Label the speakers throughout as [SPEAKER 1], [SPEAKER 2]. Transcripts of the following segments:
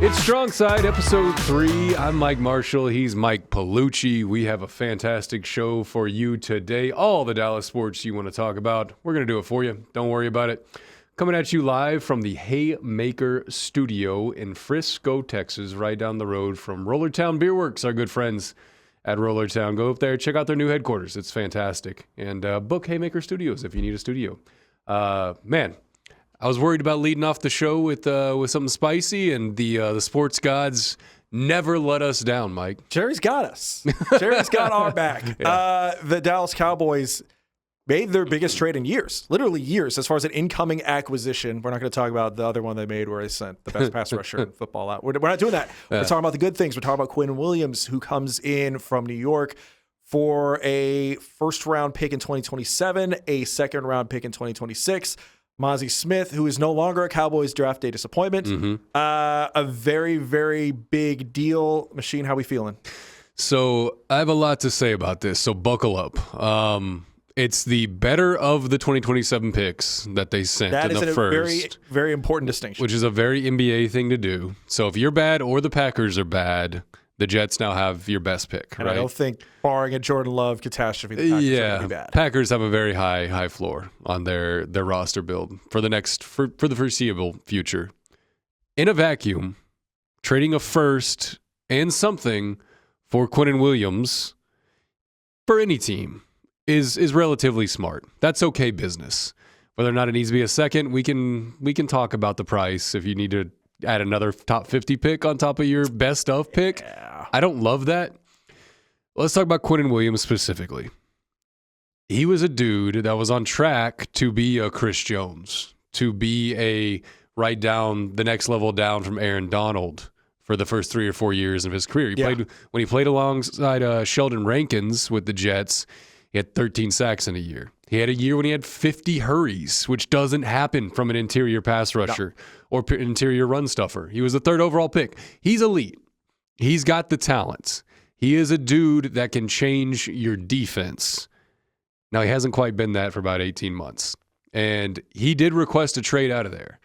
[SPEAKER 1] It's StrongSide, episode 3. I'm Mike Marshall. He's Mike Piellucci. We have a fantastic show for you today. All the Dallas sports you want to talk about, we're going to do it for you. Don't worry about it. Coming at you live from the Haymaker studio in Frisco, Texas, right down the road from Rollertown Beer Works, our good friends at Rollertown. Go up there, check out their new headquarters. It's fantastic. And book Haymaker Studios if you need a studio. Man, I was worried about leading off the show with something spicy, and the sports gods never let us down, Mike.
[SPEAKER 2] Jerry's got us. Jerry's got our back. Yeah. The Dallas Cowboys made their biggest trade in years, literally years, as far as an incoming acquisition. We're not going to talk about the other one they made where they sent the best pass rusher in football out. We're not doing that. We're talking about the good things. We're talking about Quinn Williams, who comes in from New York for a first-round pick in 2027, a second-round pick in 2026. Mozzie Smith, who is no longer a Cowboys draft day disappointment. Mm-hmm. A very, very big deal. Machine, how we feeling?
[SPEAKER 1] So I have a lot to say about this, so buckle up. It's the better of the 2027 picks that they sent in the first. That is a
[SPEAKER 2] very, very important distinction.
[SPEAKER 1] Which is a very NBA thing to do. So if you're bad or the Packers are bad, the Jets now have your best pick,
[SPEAKER 2] and
[SPEAKER 1] right?
[SPEAKER 2] I don't think, barring a Jordan Love catastrophe, the Packers are going to be bad.
[SPEAKER 1] Packers have a very high floor on their roster build for the foreseeable future. In a vacuum, trading a first and something for Quinn Williams for any team is relatively smart. That's okay business. Whether or not it needs to be a second, we can talk about the price if you need to add another top 50 pick on top of your best of pick.
[SPEAKER 2] Yeah.
[SPEAKER 1] I don't love that. Let's talk about Quinn Williams specifically. He was a dude that was on track to be a Chris Jones, to be a right down the next level down from Aaron Donald for the first 3 or 4 years of his career. When he played alongside Sheldon Rankins with the Jets, he had 13 sacks in a year. He had a year when he had 50 hurries, which doesn't happen from an interior pass rusher or interior run stuffer. He was the 3rd overall pick. He's elite. He's got the talent. He is a dude that can change your defense. Now, he hasn't quite been that for about 18 months. And he did request a trade out of there.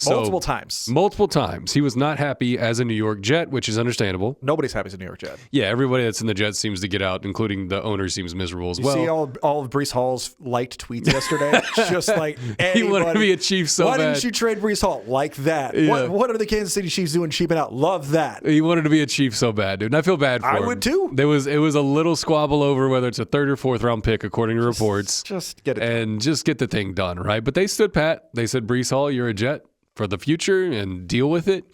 [SPEAKER 2] Multiple times.
[SPEAKER 1] Multiple times. He was not happy as a New York Jet, which is understandable.
[SPEAKER 2] Nobody's happy as a New York Jet.
[SPEAKER 1] Yeah, everybody that's in the Jets seems to get out, including the owner seems miserable as well.
[SPEAKER 2] You see all of Breece Hall's liked tweets yesterday? Just like anybody.
[SPEAKER 1] He wanted to be a Chief so
[SPEAKER 2] bad. Why
[SPEAKER 1] bad.
[SPEAKER 2] didn't you trade Breece Hall? Like that.
[SPEAKER 1] Yeah.
[SPEAKER 2] What are the Kansas City Chiefs doing cheaping out? Love that.
[SPEAKER 1] He wanted to be a Chief so bad, dude. And I feel bad for him.
[SPEAKER 2] I would too.
[SPEAKER 1] It was a little squabble over whether it's a 3rd or 4th round pick, according to reports.
[SPEAKER 2] Just get it done.
[SPEAKER 1] And just get the thing done, right? But they stood pat. They said, Breece Hall, you're a Jet for the future and deal with it.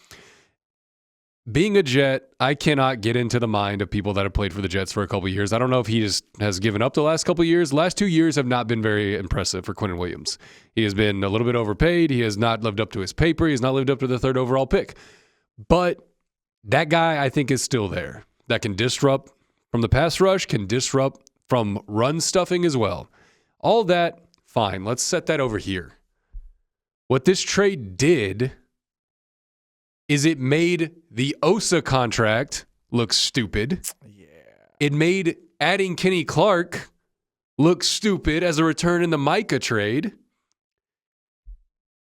[SPEAKER 1] Being a Jet, I cannot get into the mind of people that have played for the Jets for a couple of years. I don't know if he just has given up the last couple of years. The last 2 years have not been very impressive for Quinn Williams. He has been a little bit overpaid. He has not lived up to his paper. He has not lived up to the 3rd overall pick. But that guy, I think, is still there. That can disrupt from the pass rush, can disrupt from run stuffing as well. All that, fine. Let's set that over here. What this trade did is it made the Osa contract look stupid.
[SPEAKER 2] Yeah.
[SPEAKER 1] It made adding Kenny Clark look stupid as a return in the Micah trade.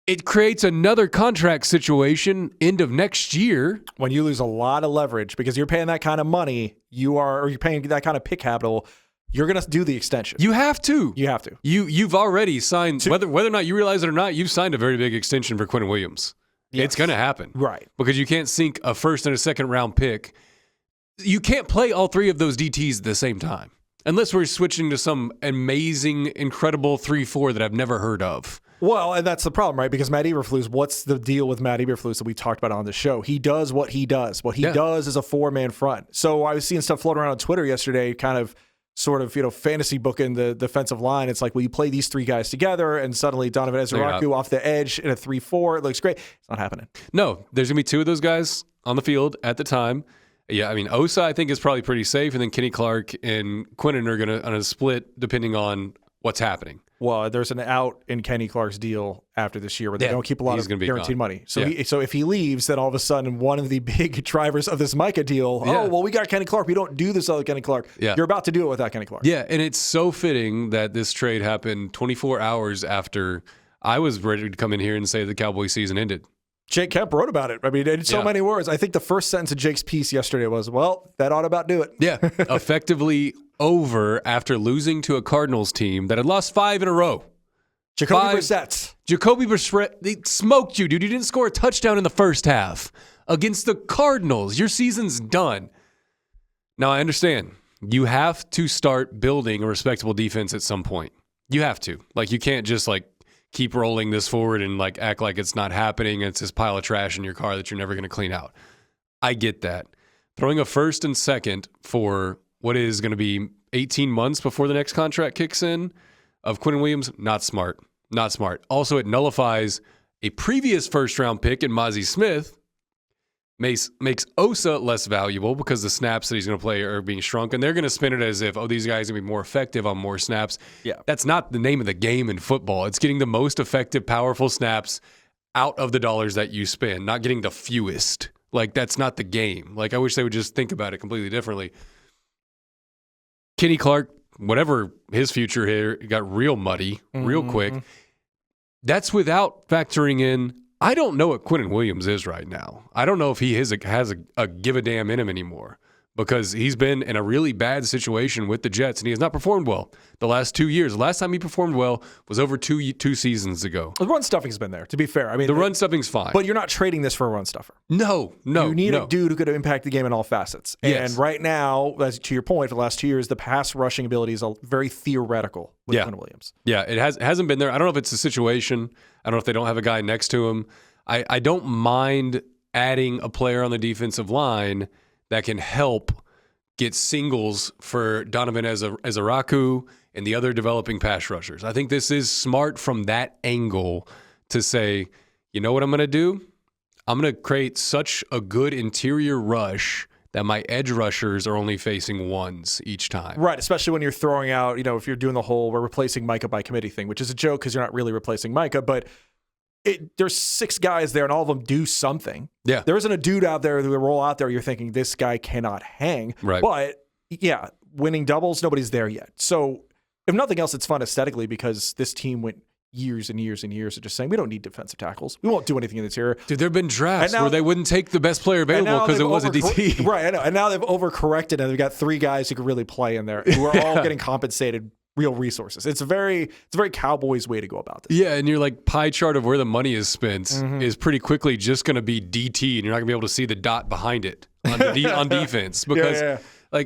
[SPEAKER 1] It creates another contract situation end of next year.
[SPEAKER 2] When you lose a lot of leverage because you're paying that kind of money, you're paying that kind of pick capital, you're going to do the extension.
[SPEAKER 1] You have to.
[SPEAKER 2] You have to.
[SPEAKER 1] You've already signed, whether or not you realize it or not, you've signed a very big extension for Quinn Williams. Yes. It's going to happen.
[SPEAKER 2] Right.
[SPEAKER 1] Because you can't sink a 1st and a 2nd round pick. You can't play all 3 of those DTs at the same time. Unless we're switching to some amazing, incredible 3-4 that I've never heard of.
[SPEAKER 2] Well, and that's the problem, right? Because Matt Eberflus, what's the deal with Matt Eberflus that we talked about on the show? He does what he does. What he does is a 4-man front. So I was seeing stuff floating around on Twitter yesterday, kind of sort of, fantasy booking the defensive line. It's like, well, you play these 3 guys together, and suddenly Donovan Ezraku off the edge in a 3-4. It looks great. It's not happening.
[SPEAKER 1] No, there's going to be 2 of those guys on the field at the time. Yeah, I mean, Osa, I think, is probably pretty safe, and then Kenny Clark and Quinnen are going to split depending on what's happening.
[SPEAKER 2] Well, there's an out in Kenny Clark's deal after this year where they don't keep a lot of guaranteed money. So so if he leaves, then all of a sudden one of the big drivers of this Micah deal, we got Kenny Clark. We don't do this without Kenny Clark. Yeah. You're about to do it without Kenny Clark.
[SPEAKER 1] Yeah, and it's so fitting that this trade happened 24 hours after I was ready to come in here and say the Cowboys season ended.
[SPEAKER 2] Jake Kemp wrote about it. I mean, in so many words. I think the first sentence of Jake's piece yesterday was, well, that ought to about do it.
[SPEAKER 1] Yeah, effectively over after losing to a Cardinals team that had lost 5 in a row.
[SPEAKER 2] Jacoby Brissett,
[SPEAKER 1] they smoked you, dude. You didn't score a touchdown in the first half against the Cardinals. Your season's done. Now, I understand. You have to start building a respectable defense at some point. You have to. Like, you can't just, like, keep rolling this forward and, like, act like it's not happening. It's this pile of trash in your car that you're never going to clean out. I get that. Throwing a first and second for what is going to be 18 months before the next contract kicks in of Quinnen Williams, not smart. Not smart. Also, it nullifies a previous first-round pick in Mozzie Smith, makes Osa less valuable because the snaps that he's going to play are being shrunk, and they're going to spin it as if, these guys are going to be more effective on more snaps.
[SPEAKER 2] Yeah.
[SPEAKER 1] That's not the name of the game in football. It's getting the most effective, powerful snaps out of the dollars that you spend, not getting the fewest. Like, that's not the game. Like, I wish they would just think about it completely differently. Kenny Clark, whatever his future here, got real muddy real quick. That's without factoring in, I don't know what Quinnen Williams is right now. I don't know if he has a give a damn in him anymore because he's been in a really bad situation with the Jets and he has not performed well the last 2 years. The last time he performed well was over two seasons ago.
[SPEAKER 2] The run stuffing's been there, to be fair. I mean,
[SPEAKER 1] the run stuffing's fine.
[SPEAKER 2] But you're not trading this for a run stuffer.
[SPEAKER 1] No.
[SPEAKER 2] You need a dude who could impact the game in all facets.
[SPEAKER 1] Yes.
[SPEAKER 2] And right now, as to your point, for the last 2 years, the pass rushing ability is very theoretical with Quinnen Williams.
[SPEAKER 1] Yeah, it hasn't been there. I don't know if it's a situation. I don't know if they don't have a guy next to him. I don't mind adding a player on the defensive line that can help get singles for Donovan Ezaraku and the other developing pass rushers. I think this is smart from that angle to say, you know what I'm going to do? I'm going to create such a good interior rush that my edge rushers are only facing ones each time.
[SPEAKER 2] Right, especially when you're throwing out, if you're doing the whole we're replacing Micah by committee thing, which is a joke because you're not really replacing Micah, but there's 6 guys there and all of them do something.
[SPEAKER 1] Yeah.
[SPEAKER 2] There isn't a dude out there who will roll out there you're thinking this guy cannot hang.
[SPEAKER 1] Right.
[SPEAKER 2] But yeah, winning doubles, nobody's there yet. So if nothing else, it's fun aesthetically because this team went years and years and years of just saying we don't need defensive tackles. We won't do anything in the interior.
[SPEAKER 1] Dude, there have been drafts where they wouldn't take the best player available because it was a DT.
[SPEAKER 2] Right, I know. And now they've overcorrected and they've got 3 guys who can really play in there who are all getting compensated real resources. It's a very Cowboys way to go about this.
[SPEAKER 1] Yeah, and your pie chart of where the money is spent is pretty quickly just going to be DT, and you're not going to be able to see the dot behind it on defense because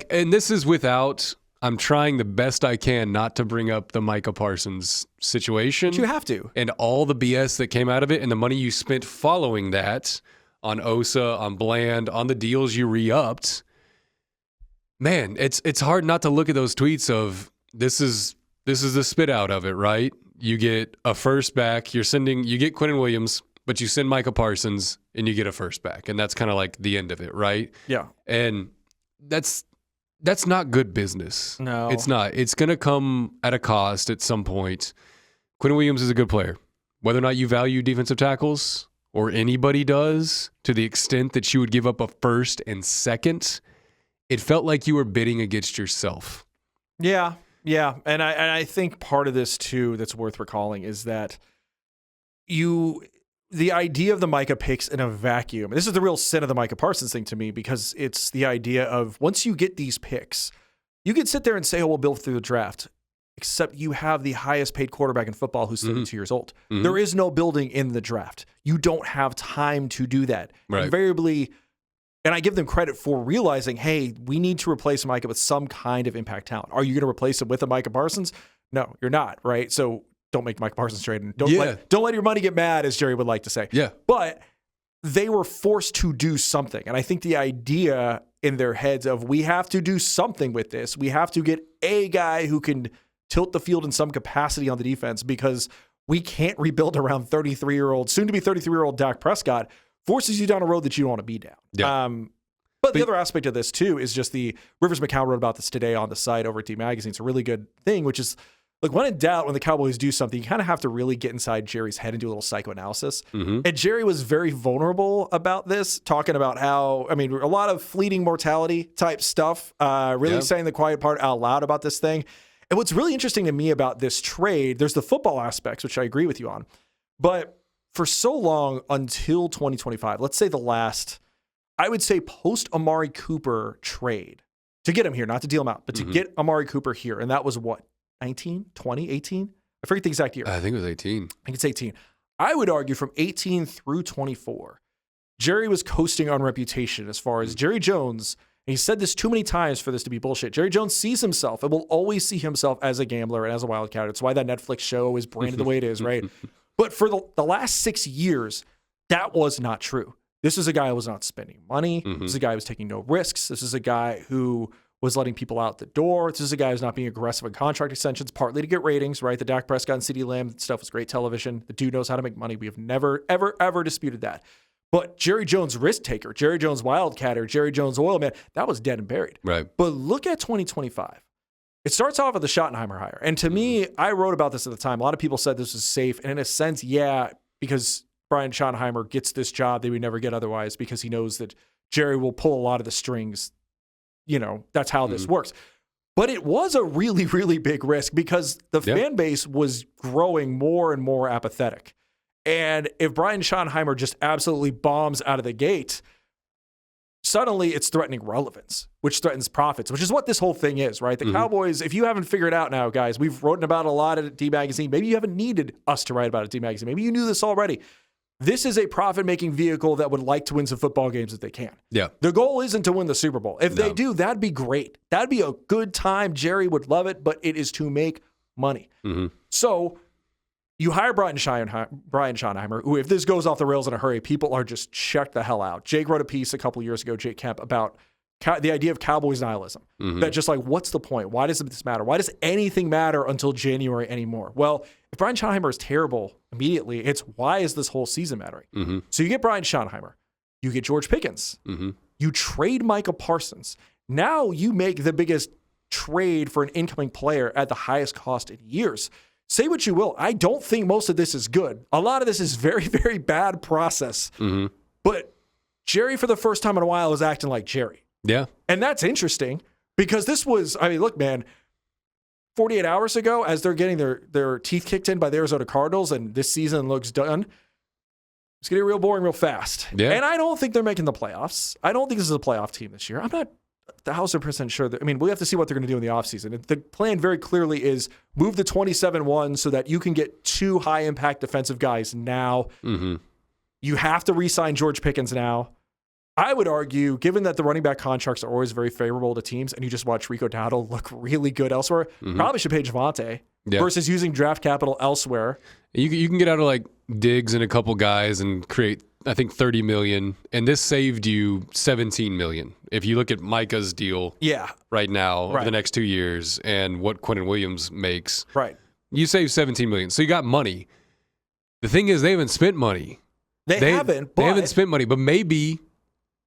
[SPEAKER 1] and this is without. I'm trying the best I can not to bring up the Micah Parsons situation.
[SPEAKER 2] But you have to,
[SPEAKER 1] and all the BS that came out of it, and the money you spent following that on Osa, on Bland, on the deals you re-upped. Man, it's hard not to look at those tweets of. This is the spit out of it, right? You get a first back, you get Quinnen Williams, but you send Micah Parsons and you get a first back. And that's kind of like the end of it, right?
[SPEAKER 2] Yeah.
[SPEAKER 1] And that's not good business.
[SPEAKER 2] No.
[SPEAKER 1] It's not. It's going to come at a cost at some point. Quinnen Williams is a good player. Whether or not you value defensive tackles or anybody does, to the extent that you would give up a first and second, it felt like you were bidding against yourself.
[SPEAKER 2] Yeah. Yeah, and I think part of this too that's worth recalling is that the idea of the Micah picks in a vacuum. This is the real sin of the Micah Parsons thing to me because it's the idea of once you get these picks, you can sit there and say, "Oh, we'll build through the draft." Except you have the highest paid quarterback in football who's 32 years old. There is no building in the draft. You don't have time to do that.
[SPEAKER 1] Right.
[SPEAKER 2] Invariably. And I give them credit for realizing, hey, we need to replace Micah with some kind of impact talent. Are you going to replace him with a Micah Parsons? No, you're not, right? So don't make Micah Parsons trade. And don't let your money get mad, as Jerry would like to say.
[SPEAKER 1] Yeah.
[SPEAKER 2] But they were forced to do something. And I think the idea in their heads of we have to do something with this. We have to get a guy who can tilt the field in some capacity on the defense because we can't rebuild around 33-year-old, soon to be 33-year-old Dak Prescott. Forces you down a road that you don't want to be down.
[SPEAKER 1] Yeah.
[SPEAKER 2] But the other aspect of this, too, is just the Rivers McCown wrote about this today on the site over at D Magazine. It's a really good thing, which is, look, when in doubt, when the Cowboys do something, you kind of have to really get inside Jerry's head and do a little psychoanalysis. And Jerry was very vulnerable about this, talking about how, a lot of fleeting mortality type stuff, really saying the quiet part out loud about this thing. And what's really interesting to me about this trade, there's the football aspects, which I agree with you on. But for so long until 2025, let's say I would say post Amari Cooper trade to get him here, not to deal him out, but to get Amari Cooper here. And that was what, 19, 20, 18? I forget the exact year.
[SPEAKER 1] I think it was 18.
[SPEAKER 2] I think it's 18. I would argue from 18 through 24, Jerry was coasting on reputation as far as Jerry Jones. And he said this too many times for this to be bullshit. Jerry Jones sees himself and will always see himself as a gambler and as a wildcat. That's why that Netflix show is branded the way it is, right? But for the last 6 years, that was not true. This is a guy who was not spending money. This is a guy who was taking no risks. This is a guy who was letting people out the door. This is a guy who's not being aggressive in contract extensions, partly to get ratings, right? The Dak Prescott and CeeDee Lamb stuff was great television. The dude knows how to make money. We have never, ever, ever disputed that. But Jerry Jones risk taker, Jerry Jones wildcatter, Jerry Jones oil man, that was dead and buried.
[SPEAKER 1] Right.
[SPEAKER 2] But look at 2025. It starts off with the Schottenheimer hire. And to me, I wrote about this at the time. A lot of people said this was safe. And in a sense, yeah, because Brian Schottenheimer gets this job they would never get otherwise because he knows that Jerry will pull a lot of the strings. You know, that's how this works. But it was a really, really big risk because the fan base was growing more and more apathetic. And if Brian Schottenheimer just absolutely bombs out of the gate, suddenly it's threatening relevance, which threatens profits, which is what this whole thing is, right? The Cowboys, if you haven't figured out now, guys, we've written about it a lot at D Magazine. Maybe you haven't needed us to write about it at D Magazine. Maybe you knew this already. This is a profit-making vehicle that would like to win some football games if they can. Yeah. The goal isn't to win the Super Bowl. If they do, that'd be great. That'd be a good time. Jerry would love it, but it is to make money. So you hire Brian Schottenheimer, who, if this goes off the rails in a hurry, people are just checked the hell out. Jake wrote a piece a couple years ago, Jake Kemp, about the idea of Cowboys nihilism. That just like, what's the point? Why does this matter? Why does anything matter until January anymore? Well, if Brian Schottenheimer is terrible immediately, it's why is this whole season mattering? So you get Brian Schottenheimer, you get George Pickens, you trade Micah Parsons. Now you make the biggest trade for an incoming player at the highest cost in years. Say what you will. I don't think most of this is good. A lot of this is very, very bad process. But Jerry, for the first time in a while, is acting like Jerry. Yeah. And that's interesting because this was, I mean, look, man, 48 hours ago, as they're getting their teeth kicked in by the Arizona Cardinals and this season looks done, it's getting real boring real fast. Yeah. And I don't think they're making the playoffs. I don't think this is a playoff team this year. I'm not 1,000% sure. I mean, we have to see what they're going to do in the offseason. The plan very clearly is move the 27-1 so that you can get 2 high-impact defensive guys now. You have to re-sign George Pickens now. I would argue, given that the running back contracts are always very favorable to teams, and you just watch Rico Dowdle look really good elsewhere, probably should pay Javonte versus using draft capital elsewhere.
[SPEAKER 1] You can get out of like Diggs and a couple guys and create, I think, $30 million, and this saved you $17 million. If you look at Micah's deal right now over the next 2 years and what Quentin Williams makes, you save $17 million. So you got money. The thing is, they haven't spent money. They haven't spent money, but maybe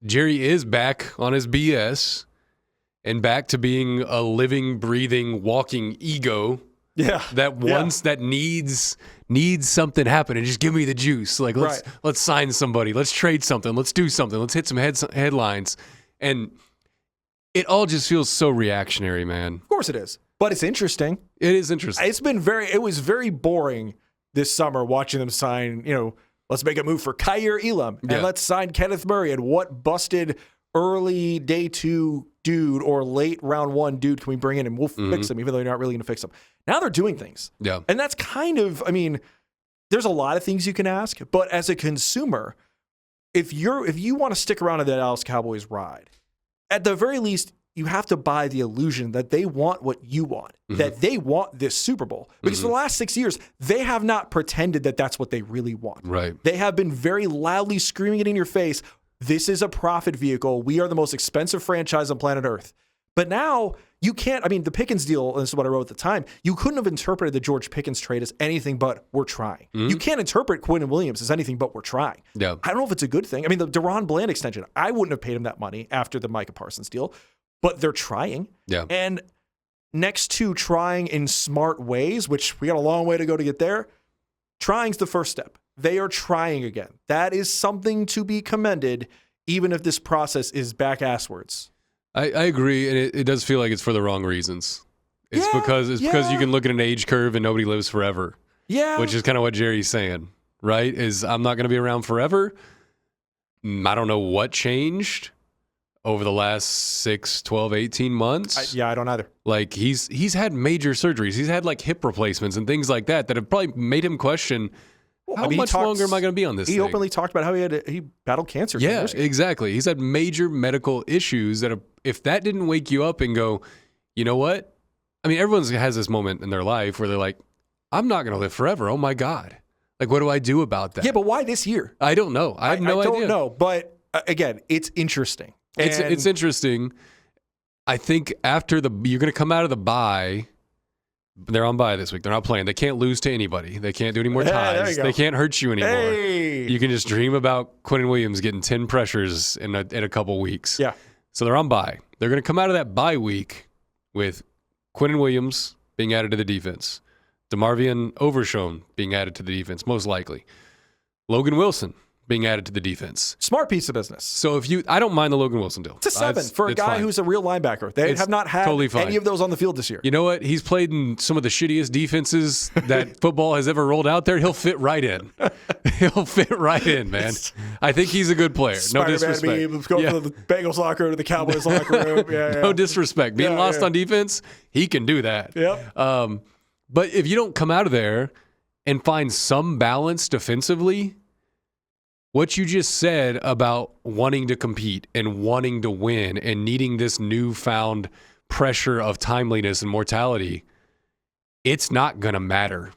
[SPEAKER 1] Jerry is back on his BS and back to being a living, breathing, walking ego. That needs something happen and just give me the juice. Like let's sign somebody, let's trade something, let's do something, let's hit some headlines, and it all just feels so reactionary, man.
[SPEAKER 2] Of course it is, but it's interesting.
[SPEAKER 1] It is interesting.
[SPEAKER 2] It was very boring this summer watching them sign. Let's make a move for Kyer Elam and let's sign Kenneth Murray. And what busted early day 2 dude or late round 1 dude can we bring in and we'll fix them, even though you're not really going to fix them. Now they're doing things. Yeah. And that's kind of, I mean, there's a lot of things you can ask, but as a consumer, if you want to stick around to the Dallas Cowboys ride, at the very least, you have to buy the illusion that they want what you want, that they want this Super Bowl. Because for the last 6 years, they have not pretended that that's what they really want. Right. They have been very loudly screaming it in your face. This is a profit vehicle. We are the most expensive franchise on planet Earth. But now you can't, I mean, the Pickens deal, and this is what I wrote at the time, you couldn't have interpreted the George Pickens trade as anything but we're trying. You can't interpret Quentin Williams as anything but we're trying. Yeah. I don't know if it's a good thing. I mean, the Deron Bland extension, I wouldn't have paid him that money after the Micah Parsons deal. But they're trying. Yeah. And next to trying in smart ways, which we got a long way to go to get there, trying's the first step. They are trying again. That is something to be commended, even if this process is back-asswards.
[SPEAKER 1] I agree, and it does feel like it's for the wrong reasons. Because you can look at an age curve and nobody lives forever. Yeah. Which is kind of what Jerry's saying. right? Is I'm not going to be around forever. I don't know what changed over the last 6, 12, 18 months.
[SPEAKER 2] I don't either.
[SPEAKER 1] Like he's had major surgeries. He's had like hip replacements and things like that have probably made him question, how much longer am I going to be on this thing?
[SPEAKER 2] He openly talked about how he battled cancer.
[SPEAKER 1] Yeah, exactly. He's had major medical issues that if that didn't wake you up and go, you know what? I mean, everyone has this moment in their life where they're like, I'm not going to live forever. Oh my God. Like, what do I do about that?
[SPEAKER 2] Yeah, but why this year?
[SPEAKER 1] I don't know. I have no idea.
[SPEAKER 2] I don't know. But again, it's interesting.
[SPEAKER 1] It's interesting. I think after you're going to come out of the bye. They're on bye this week. They're not playing. They can't lose to anybody. They can't do any more ties. They can't hurt you anymore.
[SPEAKER 2] Hey.
[SPEAKER 1] You can just dream about Quinnen Williams getting 10 pressures in a couple weeks.
[SPEAKER 2] Yeah.
[SPEAKER 1] So they're on bye. They're going to come out of that bye week with Quinnen Williams being added to the defense. DeMarvion Overshown being added to the defense, most likely. Logan Wilson being added to the defense.
[SPEAKER 2] Smart piece of business.
[SPEAKER 1] So I don't mind the Logan Wilson deal.
[SPEAKER 2] It's a 7 for a guy who's a real linebacker. They have not had any of those on the field this year.
[SPEAKER 1] You know what? He's played in some of the shittiest defenses that football has ever rolled out there. He'll fit right in. He'll fit right in, man. I think he's a good player. No disrespect.
[SPEAKER 2] Let's go from the Bengals locker to the Cowboys locker room.
[SPEAKER 1] No disrespect. Being lost on defense, he can do that.
[SPEAKER 2] Yep.
[SPEAKER 1] But if you don't come out of there and find some balance defensively, what you just said about wanting to compete and wanting to win and needing this newfound pressure of timeliness and mortality, it's not going to matter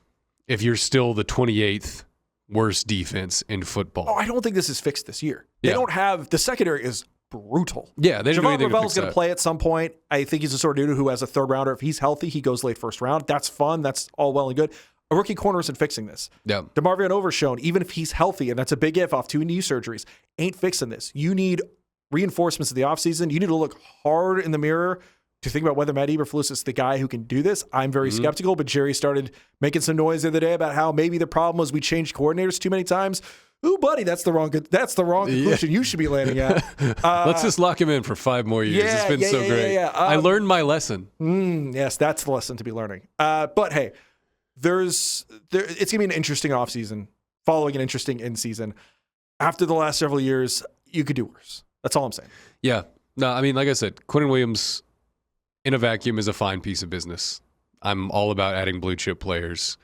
[SPEAKER 1] if you're still the 28th worst defense in football.
[SPEAKER 2] Oh, I don't think this is fixed this year. They don't have – the secondary is brutal.
[SPEAKER 1] Yeah, they didn't do anything to fix that.
[SPEAKER 2] Javon Ravel's going to play at some point. I think he's the sort of dude who has a third rounder. If he's healthy, he goes late first round. That's fun. That's all well and good. A rookie corner isn't fixing this.
[SPEAKER 1] Yeah.
[SPEAKER 2] DeMarvion Overshown, even if he's healthy, and that's a big if off 2 knee surgeries, ain't fixing this. You need reinforcements in the offseason. You need to look hard in the mirror to think about whether Matt Eberflus is the guy who can do this. I'm very skeptical, but Jerry started making some noise the other day about how maybe the problem was we changed coordinators too many times. Ooh, buddy, that's the wrong conclusion you should be landing at.
[SPEAKER 1] Let's just lock him in for 5 more years. It's been so great. I learned my lesson.
[SPEAKER 2] Yes, that's the lesson to be learning. But hey, it's going to be an interesting offseason following an interesting in-season. After the last several years, you could do worse. That's all I'm saying.
[SPEAKER 1] Yeah. No, I mean, like I said, Quinnen Williams in a vacuum is a fine piece of business. I'm all about adding blue chip players,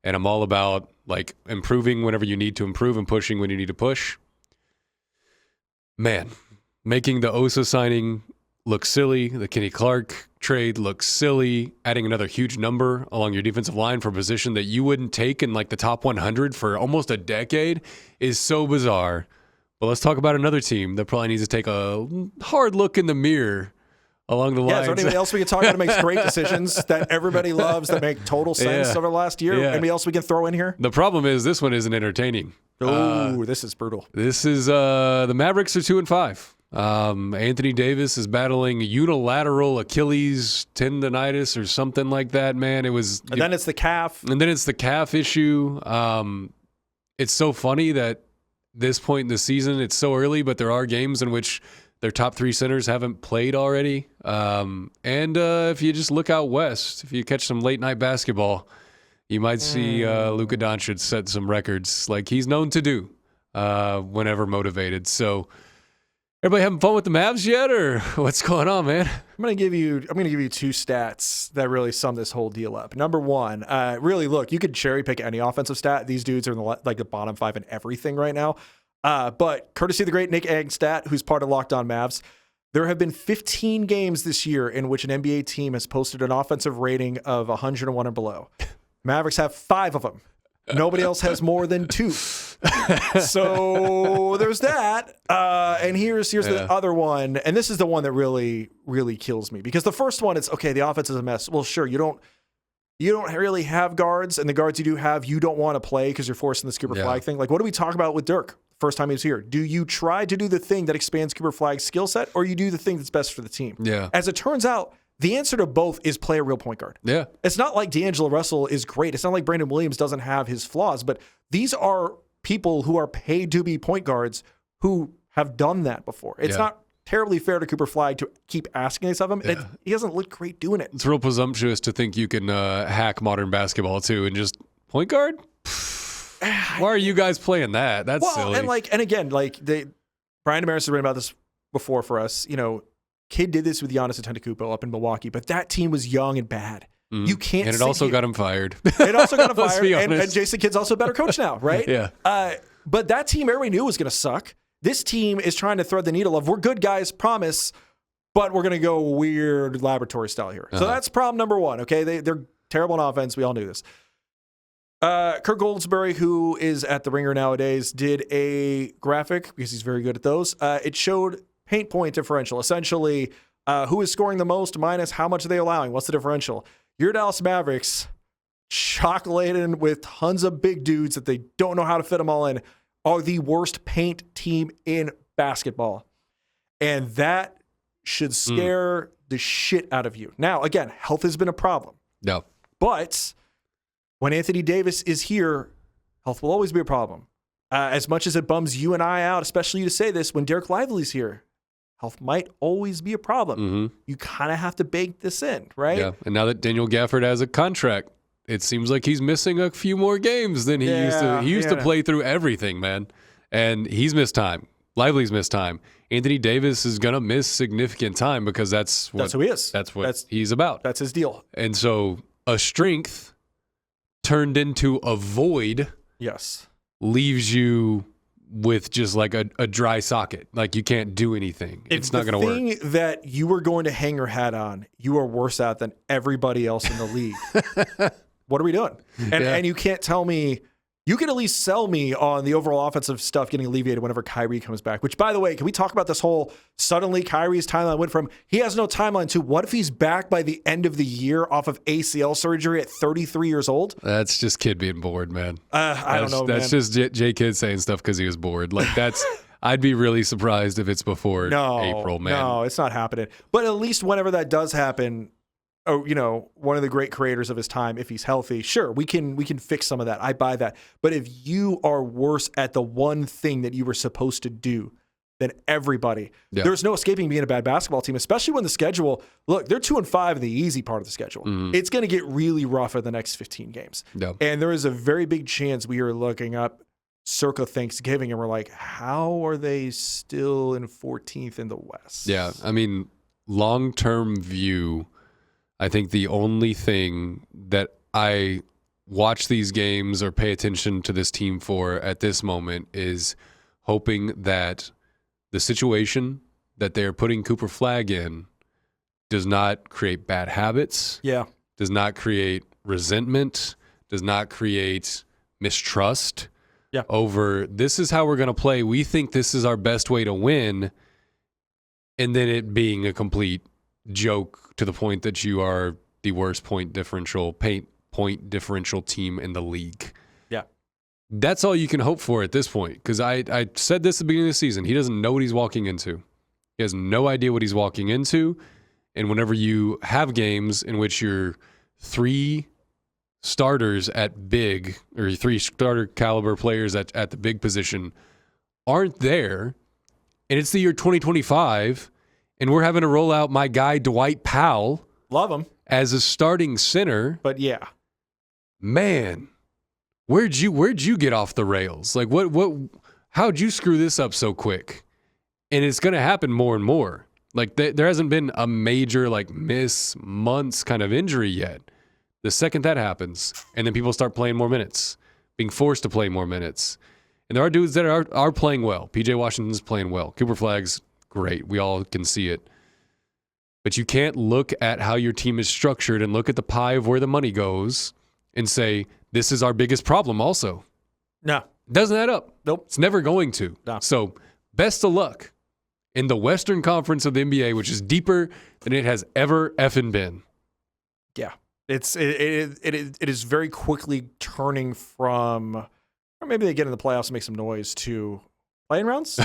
[SPEAKER 1] and I'm all about like improving whenever you need to improve and pushing when you need to push. Man, making the Osa signing look silly, the Kenny Clark trade looks silly, adding another huge number along your defensive line for a position that you wouldn't take in like the top 100 for almost a decade is so bizarre. But let's talk about another team that probably needs to take a hard look in the mirror along the lines.
[SPEAKER 2] Is there anybody else we can talk about that makes great decisions that everybody loves, that make total sense over the last year? Yeah. Anybody else we can throw in here?
[SPEAKER 1] The problem is this one isn't entertaining.
[SPEAKER 2] Oh, this is brutal.
[SPEAKER 1] This is the Mavericks are 2-5. Anthony Davis is battling unilateral Achilles tendonitis or something like that, man.
[SPEAKER 2] And then it's the calf.
[SPEAKER 1] And then it's the calf issue. It's so funny that this point in the season, it's so early, but there are games in which their top 3 centers haven't played already. And if you just look out west, if you catch some late night basketball, you might see Luka Doncic set some records like he's known to do whenever motivated. So everybody having fun with the Mavs yet, or what's going on, man?
[SPEAKER 2] I'm gonna give you 2 stats that really sum this whole deal up. Number 1, really look, you could cherry pick any offensive stat. These dudes are in the bottom 5 in everything right now. But courtesy of the great Nick Angstadt, who's part of Locked On Mavs, there have been 15 games this year in which an NBA team has posted an offensive rating of 101 or below. Mavericks have 5 of them. Nobody else has more than 2. So there's that. And here's the other one. And this is the one that really, really kills me. Because the first one is, okay, the offense is a mess. Well, sure, you don't really have guards. And the guards you do have, you don't want to play because you're forcing this Cooper Flag thing. Like, what do we talk about with Dirk? First time he was here. Do you try to do the thing that expands Cooper Flag's skill set, or you do the thing that's best for the team?
[SPEAKER 1] Yeah.
[SPEAKER 2] As it turns out, the answer to both is play a real point guard.
[SPEAKER 1] Yeah.
[SPEAKER 2] It's not like D'Angelo Russell is great. It's not like Brandon Williams doesn't have his flaws, but these are people who are paid to be point guards who have done that before. It's not terribly fair to Cooper Flag to keep asking this of him. Yeah. He doesn't look great doing it.
[SPEAKER 1] It's real presumptuous to think you can hack modern basketball too and just point guard? Why are you guys playing that? That's silly.
[SPEAKER 2] And again, Brian Damaris has written about this before for us. Kid did this with Giannis Antetokounmpo up in Milwaukee, but that team was young and bad. You can't.
[SPEAKER 1] And it also got him fired.
[SPEAKER 2] It also got him
[SPEAKER 1] Let's
[SPEAKER 2] fired.
[SPEAKER 1] be
[SPEAKER 2] And
[SPEAKER 1] honest.
[SPEAKER 2] Jason Kidd's also a better coach now, right?
[SPEAKER 1] Yeah.
[SPEAKER 2] But that team, everybody knew was going to suck. This team is trying to thread the needle of we're good guys, promise, but we're going to go weird laboratory style here. So that's problem number one. Okay, they're terrible on offense. We all knew this. Kirk Goldsberry, who is at the Ringer nowadays, did a graphic because he's very good at those. It showed paint point differential, essentially who is scoring the most minus how much are they allowing. What's the differential? Your Dallas Mavericks, chock-laden with tons of big dudes that they don't know how to fit them all in, are the worst paint team in basketball. And that should scare the shit out of you. Now, again, health has been a problem.
[SPEAKER 1] No.
[SPEAKER 2] But when Anthony Davis is here, health will always be a problem. As much as it bums you and I out, especially you to say this, when Derek Lively's here, health might always be a problem. You kind of have to bake this in, right?
[SPEAKER 1] Yeah. And now that Daniel Gafford has a contract, it seems like he's missing a few more games than he used to. He used to play through everything, man. And he's missed time. Lively's missed time. Anthony Davis is going to miss significant time because that's
[SPEAKER 2] who he is.
[SPEAKER 1] That's what he's about.
[SPEAKER 2] That's his deal.
[SPEAKER 1] And so a strength turned into a void leaves you with just like a dry socket. Like you can't do anything. It's not going to work.
[SPEAKER 2] The thing that you were going to hang your hat on, you are worse at than everybody else in the league. What are we doing? And you can't tell me, you can at least sell me on the overall offensive stuff getting alleviated whenever Kyrie comes back, which, by the way, can we talk about this whole suddenly Kyrie's timeline went from he has no timeline to what if he's back by the end of the year off of ACL surgery at 33 years old?
[SPEAKER 1] That's just Kid being bored, man.
[SPEAKER 2] I don't know,
[SPEAKER 1] That's
[SPEAKER 2] man.
[SPEAKER 1] just J Kid saying stuff because he was bored. Like that's, I'd be really surprised if it's before April, man.
[SPEAKER 2] No, it's not happening. But at least whenever that does happen, one of the great creators of his time, if he's healthy, sure, we can fix some of that. I buy that. But if you are worse at the one thing that you were supposed to do than everybody, there's no escaping being a bad basketball team, especially when the schedule, look, they're 2-5 in the easy part of the schedule. It's going to get really rough in the next 15 games. And there is a very big chance we are looking up circa Thanksgiving and we're like, how are they still in 14th in the West?
[SPEAKER 1] Yeah, I mean, long-term view, I think the only thing that I watch these games or pay attention to this team for at this moment is hoping that the situation that they're putting Cooper Flagg in does not create bad habits, does not create resentment, does not create mistrust over this is how we're going to play. We think this is our best way to win, and then it being a complete joke to the point that you are the worst point differential team in the league. Yeah. That's all you can hope for at this point. Because I said this at the beginning of the season. He doesn't know what he's walking into. He has no idea what he's walking into. And whenever you have games in which your three starters at big, or three starter caliber players at the big position aren't there, and it's the year 2025, and we're having to roll out my guy Dwight Powell,
[SPEAKER 2] love him,
[SPEAKER 1] as a starting center.
[SPEAKER 2] But yeah,
[SPEAKER 1] man, where'd you get off the rails? Like how'd you screw this up so quick? And it's going to happen more and more. Like there hasn't been a major miss months kind of injury yet. The second that happens, and then people start playing more minutes, being forced to play more minutes, and there are dudes that are playing well. PJ Washington's playing well. Cooper Flagg's great. We all can see it. But you can't look at how your team is structured and look at the pie of where the money goes and say, this is our biggest problem also.
[SPEAKER 2] No.
[SPEAKER 1] Doesn't add up.
[SPEAKER 2] Nope.
[SPEAKER 1] It's never going to.
[SPEAKER 2] No.
[SPEAKER 1] So best of luck in the Western Conference of the NBA, which is deeper than it has ever effing been.
[SPEAKER 2] Yeah. It is very quickly turning from, or maybe they get in the playoffs and make some noise, to playing rounds.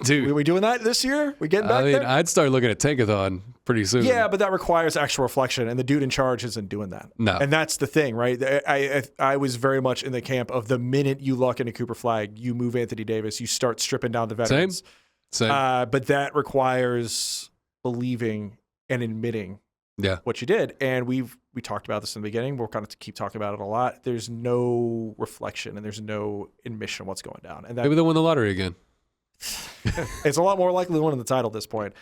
[SPEAKER 1] Dude,
[SPEAKER 2] we doing that this year? We getting back there?
[SPEAKER 1] I'd start looking at Tankathon pretty soon.
[SPEAKER 2] Yeah, but that requires actual reflection, and the dude in charge isn't doing that.
[SPEAKER 1] No.
[SPEAKER 2] And that's the thing, right? I was very much in the camp of the minute you luck into Cooper Flagg, you move Anthony Davis, you start stripping down the veterans.
[SPEAKER 1] Same.
[SPEAKER 2] But that requires believing and admitting what you did. And we talked about this in the beginning. We'll kind of keep talking about it a lot. There's no reflection and there's no admission of what's going down. And
[SPEAKER 1] maybe they'll win the lottery again.
[SPEAKER 2] It's a lot more likely than winning the title at this point.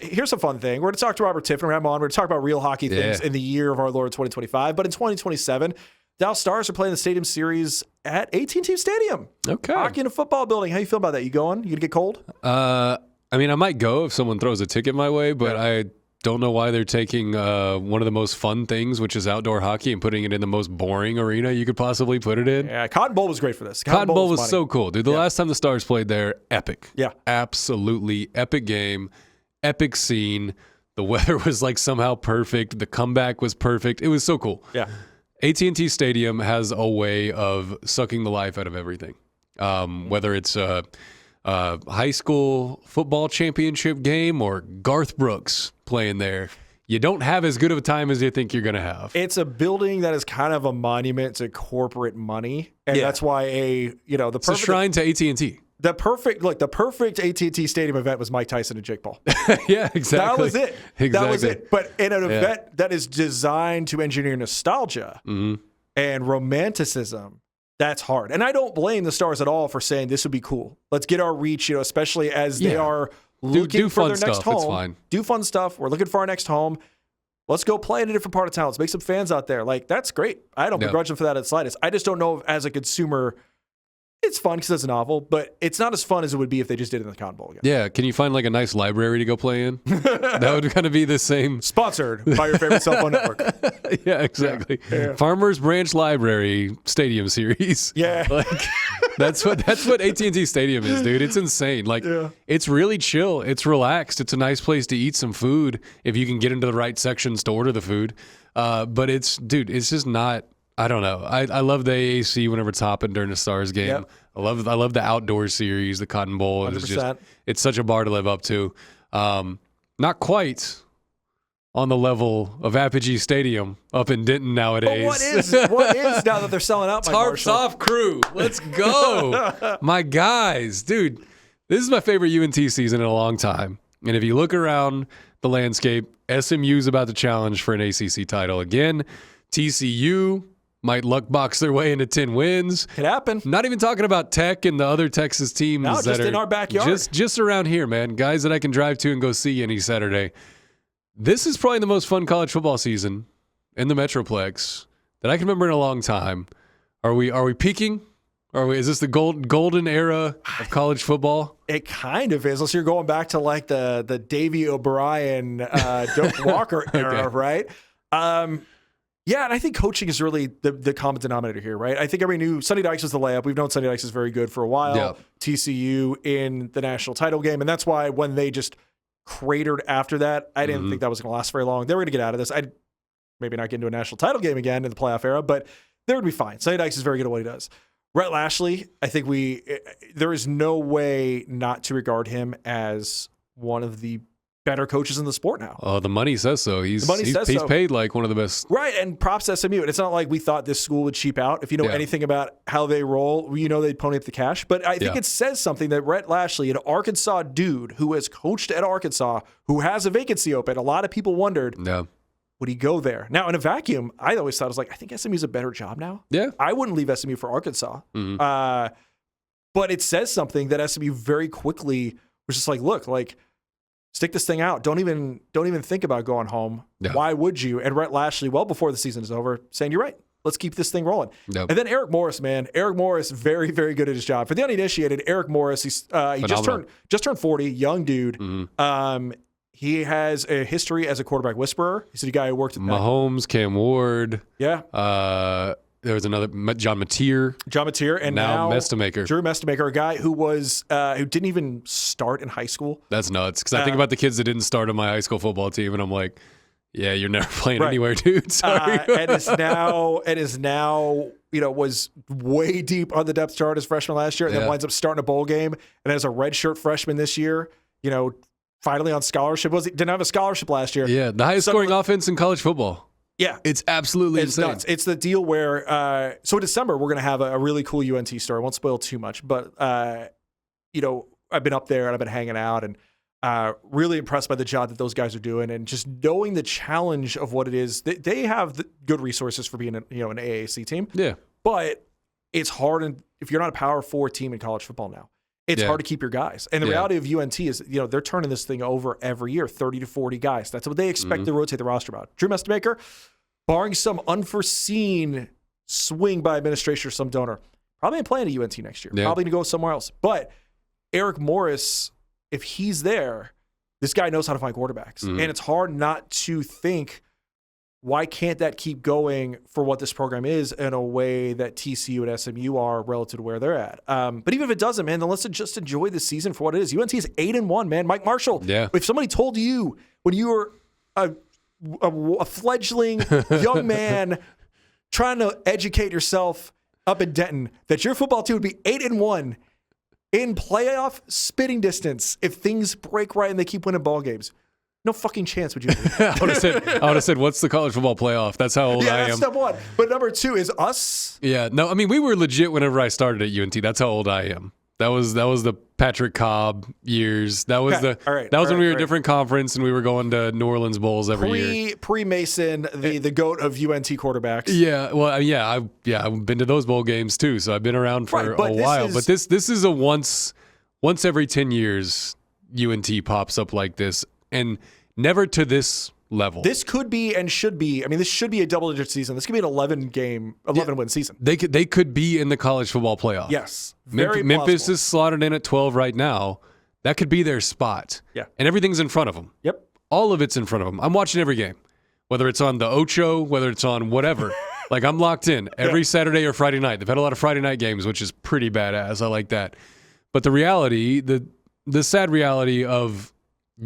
[SPEAKER 2] Here's a fun thing. We're going to talk to Robert Tiffin. We're going to have him on. We're going to talk about real hockey things in the year of our Lord 2025. But in 2027, Dallas Stars are playing the Stadium Series at AT&T Stadium.
[SPEAKER 1] Okay.
[SPEAKER 2] Hockey in a football building. How you feel about that? You going? You going to get cold?
[SPEAKER 1] I mean, I might go if someone throws a ticket my way, but I don't know why they're taking one of the most fun things, which is outdoor hockey, and putting it in the most boring arena you could possibly put it in.
[SPEAKER 2] Yeah, Cotton Bowl was great for this.
[SPEAKER 1] Cotton Bowl was so cool, dude. The last time the Stars played there, epic.
[SPEAKER 2] Yeah.
[SPEAKER 1] Absolutely epic game, epic scene. The weather was like somehow perfect. The comeback was perfect. It was so cool.
[SPEAKER 2] Yeah.
[SPEAKER 1] AT&T Stadium has a way of sucking the life out of everything, whether it's a high school football championship game or Garth Brooks playing there. You don't have as good of a time as you think you're going to have.
[SPEAKER 2] It's a building that is kind of a monument to corporate money, and that's why
[SPEAKER 1] it's a shrine to AT&T.
[SPEAKER 2] The perfect AT&T Stadium event was Mike Tyson and Jake Paul.
[SPEAKER 1] Yeah, exactly.
[SPEAKER 2] That was it.
[SPEAKER 1] Exactly.
[SPEAKER 2] That was it. But in an event that is designed to engineer nostalgia and romanticism, that's hard. And I don't blame the Stars at all for saying this would be cool. Let's get our reach, especially as they are looking for their next home.
[SPEAKER 1] It's fine.
[SPEAKER 2] Do fun stuff. We're looking for our next home. Let's go play in a different part of town. Let's make some fans out there. Like, that's great. I don't begrudge them for that at the slightest. I just don't know if, as a consumer, it's fun because it's novel, but it's not as fun as it would be if they just did it in the Cotton Bowl again.
[SPEAKER 1] Yeah, can you find like a nice library to go play in? That would kind of be the same.
[SPEAKER 2] Sponsored by your favorite cell phone network.
[SPEAKER 1] Yeah, exactly. Yeah. Farmers Branch Library Stadium Series.
[SPEAKER 2] Yeah,
[SPEAKER 1] like that's what AT&T Stadium is, dude. It's insane. Like it's really chill. It's relaxed. It's a nice place to eat some food if you can get into the right sections to order the food. But it's just not. I don't know. I love the AAC whenever it's hopping during the Stars game.
[SPEAKER 2] Yep.
[SPEAKER 1] I love the outdoor series, the Cotton Bowl. It's such a bar to live up to. Not quite on the level of Apogee Stadium up in Denton nowadays.
[SPEAKER 2] But what is now that they're selling out?
[SPEAKER 1] Tarps off, crew. Let's go, my guys, dude. This is my favorite UNT season in a long time. And if you look around the landscape, SMU's about to challenge for an ACC title again. TCU might luck box their way into 10 wins.
[SPEAKER 2] Could happen.
[SPEAKER 1] Not even talking about Tech and the other Texas teams that are
[SPEAKER 2] in our backyard.
[SPEAKER 1] Just around here, man. Guys that I can drive to and go see any Saturday. This is probably the most fun college football season in the Metroplex that I can remember in a long time. Are we peaking? Is this the golden era of college football?
[SPEAKER 2] It kind of is. Unless you're going back to like the Davey O'Brien, Doak Walker era, right? Yeah, and I think coaching is really the common denominator here, right? I think everybody knew Sonny Dykes was the layup. We've known Sonny Dykes is very good for a while.
[SPEAKER 1] Yeah.
[SPEAKER 2] TCU in the national title game, and that's why when they just cratered after that, I didn't think that was going to last very long. They were going to get out of this. I'd maybe not get into a national title game again in the playoff era, but they would be fine. Sonny Dykes is very good at what he does. Rhett Lashley, I think there is no way not to regard him as one of the better coaches in the sport now.
[SPEAKER 1] Oh, the money says so. He's
[SPEAKER 2] so.
[SPEAKER 1] Paid like one of the best.
[SPEAKER 2] Right, and props to SMU. And it's not like we thought this school would cheap out. If you know anything about how they roll, you know they'd pony up the cash. But I think it says something that Rhett Lashley, an Arkansas dude who has coached at Arkansas, who has a vacancy open, a lot of people wondered, would he go there? Now, in a vacuum, I always thought, I was like, I think SMU's a better job now.
[SPEAKER 1] Yeah.
[SPEAKER 2] I wouldn't leave SMU for Arkansas. But it says something that SMU very quickly was just like, look, like, stick this thing out. Don't even think about going home. No. Why would you? And Rhett Lashley, well before the season is over, saying, you're right. Let's keep this thing rolling. Nope. And then Eric Morris, man. Eric Morris, very, very good at his job. For the uninitiated, Eric Morris, he just turned 40, young dude. He has a history as a quarterback whisperer. He's a guy who worked at
[SPEAKER 1] Mahomes, Cam Ward.
[SPEAKER 2] Yeah.
[SPEAKER 1] There was another John Mateer,
[SPEAKER 2] and now
[SPEAKER 1] Mestamaker.
[SPEAKER 2] Drew Mestamaker, a guy who who didn't even start in high school.
[SPEAKER 1] That's nuts. Because I think about the kids that didn't start on my high school football team, and I'm like, yeah, you're never playing anywhere, dude. Sorry.
[SPEAKER 2] and is now was way deep on the depth chart as freshman last year, and then winds up starting a bowl game, and as a redshirt freshman this year, finally on scholarship. Didn't have a scholarship last year.
[SPEAKER 1] Yeah, the highest scoring offense in college football.
[SPEAKER 2] Yeah.
[SPEAKER 1] It's absolutely insane.
[SPEAKER 2] Nuts. It's the deal where, so in December, we're going to have a really cool UNT story. I won't spoil too much, but, I've been up there and I've been hanging out, and Really impressed by the job that those guys are doing, and just knowing the challenge of what it is. They have the good resources for being an AAC team.
[SPEAKER 1] Yeah.
[SPEAKER 2] But it's hard, and if you're not a Power 4 team in college football now, it's hard to keep your guys. And the reality of UNT is, they're turning this thing over every year, 30 to 40 guys. That's what they expect to rotate the roster about. Drew Mestamaker, barring some unforeseen swing by administration or some donor, probably ain't playing at UNT next year.
[SPEAKER 1] Yeah.
[SPEAKER 2] Probably going to go somewhere else. But Eric Morris, if he's there, this guy knows how to find quarterbacks. And it's hard not to think, why can't that keep going for what this program is in a way that TCU and SMU are relative to where they're at? But even if it doesn't, man, then let's just enjoy the season for what it is. UNT is 8-1, man. Mike Marshall, if somebody told you when you were a fledgling young man trying to educate yourself up in Denton that your football team would be 8-1 in playoff spitting distance if things break right and they keep winning ball games, no fucking chance would you believe.
[SPEAKER 1] I would have said, what's the college football playoff? That's how old I am.
[SPEAKER 2] Yeah, that's step one. But number two is us.
[SPEAKER 1] Yeah, no, I mean, we were legit whenever I started at UNT. That's how old I am. That was the Patrick Cobb years. That was when we were a different conference and we were going to New Orleans Bowls every year.
[SPEAKER 2] Pre-Mason, the GOAT of UNT quarterbacks.
[SPEAKER 1] Yeah, well, I've been to those bowl games too, so I've been around for a while. But this is a once every 10 years UNT pops up like this, and never to this level.
[SPEAKER 2] This could be and should be. I mean, this should be a double-digit season. This could be an 11-win season.
[SPEAKER 1] They could be in the college football playoff.
[SPEAKER 2] Yes,
[SPEAKER 1] Memphis is slotted in at 12 right now. That could be their spot.
[SPEAKER 2] Yeah,
[SPEAKER 1] and everything's in front of them.
[SPEAKER 2] Yep,
[SPEAKER 1] all of it's in front of them. I'm watching every game, whether it's on the Ocho, whether it's on whatever. Like, I'm locked in every Saturday or Friday night. They've had a lot of Friday night games, which is pretty badass. I like that. But the reality, the sad reality of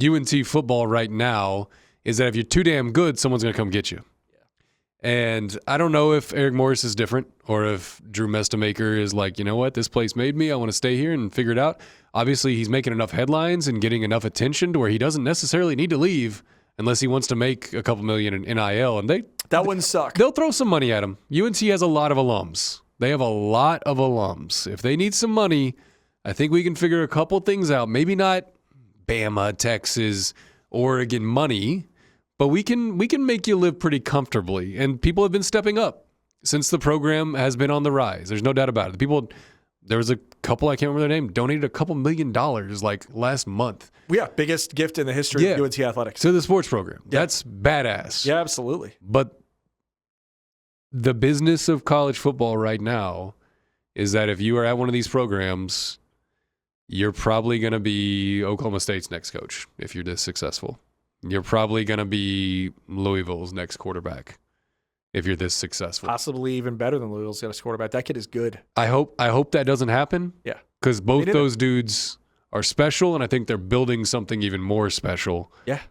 [SPEAKER 1] UNT football right now is that if you're too damn good, someone's going to come get you. Yeah. And I don't know if Eric Morris is different or if Drew Mestamaker is like, you know what, this place made me. I want to stay here and figure it out. Obviously, he's making enough headlines and getting enough attention to where he doesn't necessarily need to leave unless he wants to make a couple million in NIL. And
[SPEAKER 2] that wouldn't suck.
[SPEAKER 1] They'll throw some money at him. UNT has a lot of alums. They have a lot of alums. If they need some money, I think we can figure a couple things out. Maybe not Bama, Texas, Oregon money, but we can make you live pretty comfortably. And people have been stepping up since the program has been on the rise. There's no doubt about it. There was a couple, I can't remember their name, donated a couple $1 million like last month.
[SPEAKER 2] Yeah, biggest gift in the history of UNT athletics.
[SPEAKER 1] To the sports program. Yeah. That's badass.
[SPEAKER 2] Yeah, absolutely.
[SPEAKER 1] But the business of college football right now is that if you are at one of these programs, you're probably going to be Oklahoma State's next coach if you're this successful. You're probably going to be Louisville's next quarterback if you're this successful.
[SPEAKER 2] Possibly even better than Louisville's next quarterback. That kid is good.
[SPEAKER 1] I hope that doesn't happen.
[SPEAKER 2] Yeah.
[SPEAKER 1] Because both those dudes are special, and I think they're building something even more special.
[SPEAKER 2] Yeah.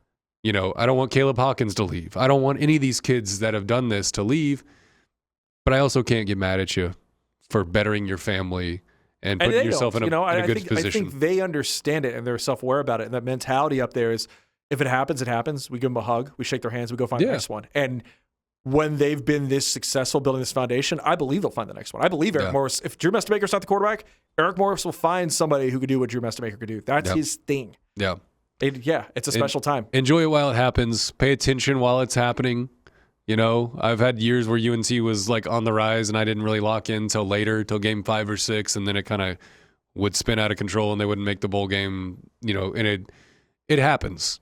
[SPEAKER 1] I don't want Caleb Hawkins to leave. I don't want any of these kids that have done this to leave, but I also can't get mad at you for bettering your family and putting yourself in a good position.
[SPEAKER 2] I think they understand it and they're self-aware about it. And that mentality up there is, if it happens, it happens. We give them a hug. We shake their hands. We go find the next one. And when they've been this successful building this foundation, I believe they'll find the next one. I believe Eric Morris, if Drew Mestamaker's not the quarterback, Eric Morris will find somebody who could do what Drew Mestamaker could do. That's his thing.
[SPEAKER 1] Yeah.
[SPEAKER 2] It's a special time.
[SPEAKER 1] Enjoy it while it happens. Pay attention while it's happening. I've had years where UNC was like on the rise and I didn't really lock in till later, till game 5 or 6, and then it kind of would spin out of control and they wouldn't make the bowl game, and it happens.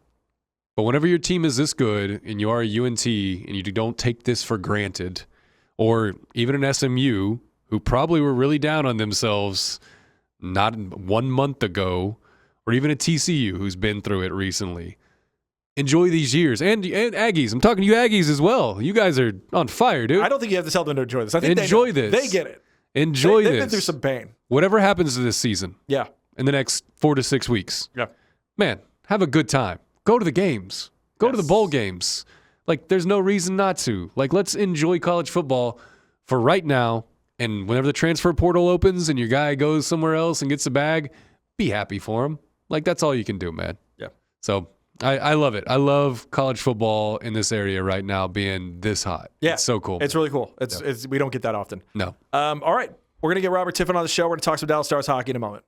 [SPEAKER 1] But whenever your team is this good and you are a UNT and you don't take this for granted, or even an SMU who probably were really down on themselves not 1 month ago, or even a TCU who's been through it recently, enjoy these years. And Aggies. I'm talking to you Aggies as well. You guys are on fire, dude.
[SPEAKER 2] I don't think you have to tell them to enjoy this. I think
[SPEAKER 1] enjoy this.
[SPEAKER 2] They get it.
[SPEAKER 1] Enjoy this.
[SPEAKER 2] They've been through some pain.
[SPEAKER 1] Whatever happens to this season.
[SPEAKER 2] Yeah.
[SPEAKER 1] In the next 4 to 6 weeks.
[SPEAKER 2] Yeah.
[SPEAKER 1] Man, have a good time. Go to the games. Go to the bowl games. Like, there's no reason not to. Like, let's enjoy college football for right now. And whenever the transfer portal opens and your guy goes somewhere else and gets a bag, be happy for him. Like, that's all you can do, man.
[SPEAKER 2] Yeah.
[SPEAKER 1] So I love it. I love college football in this area right now being this hot.
[SPEAKER 2] Yeah.
[SPEAKER 1] It's so cool.
[SPEAKER 2] It's really cool. It's we don't get that often.
[SPEAKER 1] No.
[SPEAKER 2] All right. We're going to get Robert Tiffin on the show. We're going to talk some Dallas Stars hockey in a moment.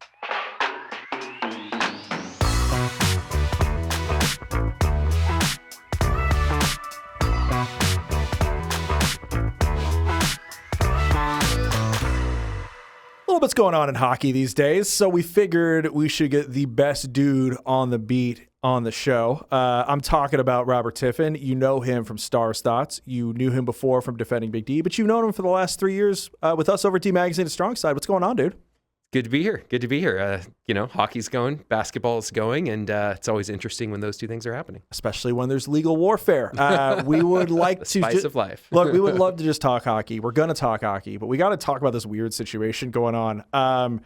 [SPEAKER 2] little bit's going on in hockey these days, so we figured we should get the best dude on the beat on the show. I'm talking about Robert Tiffin. You know him from Stars Thoughts. You knew him before from Defending Big D, but you've known him for the last 3 years with us over at D Magazine at StrongSide. What's going on, dude?
[SPEAKER 3] Good to be here. Good to be here. Hockey's going, basketball's going, and it's always interesting when those two things are happening.
[SPEAKER 2] Especially when there's legal warfare. We would like to
[SPEAKER 3] spice of life.
[SPEAKER 2] Look, we would love to just talk hockey. We're going to talk hockey, but we got to talk about this weird situation going on.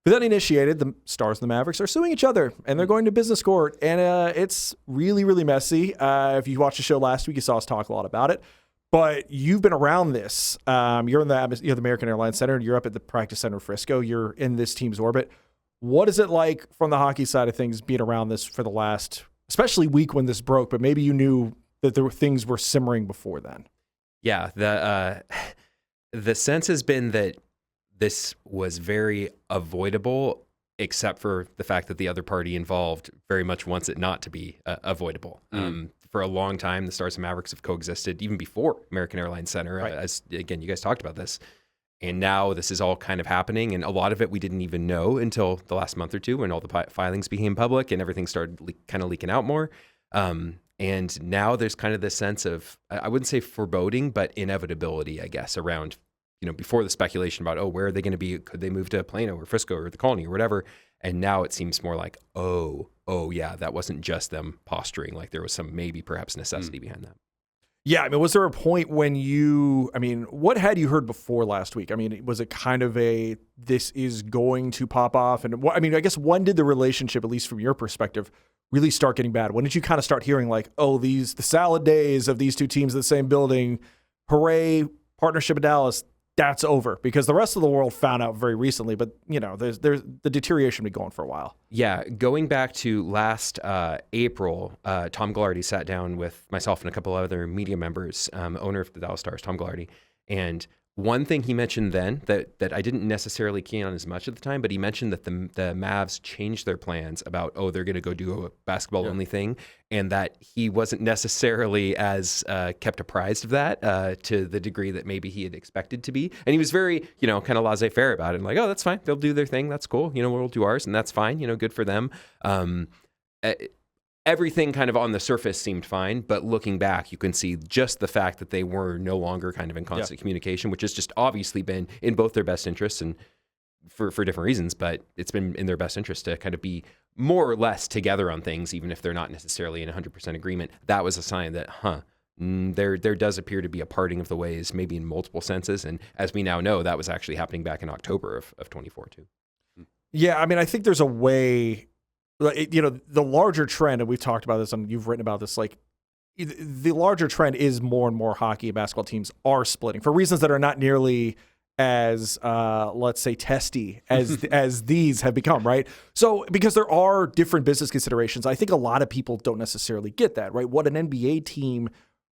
[SPEAKER 2] With that initiated, the Stars and the Mavericks are suing each other, and they're going to business court, and it's really, really messy. If you watched the show last week, you saw us talk a lot about it. But you've been around this. You're in the American Airlines Center, and you're up at the practice center of Frisco. You're in this team's orbit. What is it like from the hockey side of things being around this for the last, especially week when this broke, but maybe you knew that there were things were simmering before then?
[SPEAKER 3] Yeah, the sense has been that this was very avoidable, except for the fact that the other party involved very much wants it not to be avoidable. For a long time, the Stars and Mavericks have coexisted even before American Airlines Center. Right. As again, you guys talked about this. And now this is all kind of happening. And a lot of it we didn't even know until the last month or two when all the filings became public and everything started kind of leaking out more. And now there's kind of this sense of, I wouldn't say foreboding, but inevitability, I guess, around, before the speculation about, where are they going to be? Could they move to Plano or Frisco or the Colony or whatever? And now it seems more like, oh yeah, that wasn't just them posturing. Like there was some maybe perhaps necessity behind that.
[SPEAKER 2] Yeah, was there a point when what had you heard before last week? Was it kind of this is going to pop off? And I guess when did the relationship, at least from your perspective, really start getting bad? When did you kind of start hearing like, the salad days of these two teams in the same building, hooray, partnership in Dallas, that's over? Because the rest of the world found out very recently, but there's the deterioration been going for a while.
[SPEAKER 3] Yeah, going back to last April, Tom Ghilardi sat down with myself and a couple other media members, owner of the Dallas Stars, Tom Ghilardi, and one thing he mentioned then that I didn't necessarily key on as much at the time, but he mentioned that the Mavs changed their plans about, they're going to go do a basketball-only thing, and that he wasn't necessarily as kept apprised of that to the degree that maybe he had expected to be. And he was very, kind of laissez-faire about it, and like, that's fine. They'll do their thing. That's cool. We'll do ours, and that's fine. Good for them. Everything kind of on the surface seemed fine, but looking back, you can see just the fact that they were no longer kind of in constant communication, which has just obviously been in both their best interests and for different reasons, but it's been in their best interest to kind of be more or less together on things, even if they're not necessarily in 100% agreement. That was a sign that, there does appear to be a parting of the ways, maybe in multiple senses. And as we now know, that was actually happening back in October of 24 too.
[SPEAKER 2] Yeah, I think there's a way... the larger trend, and we've talked about this and you've written about this, like the larger trend is more and more hockey and basketball teams are splitting for reasons that are not nearly as, let's say, testy as these have become, right? So because there are different business considerations, I think a lot of people don't necessarily get that, right? What an NBA team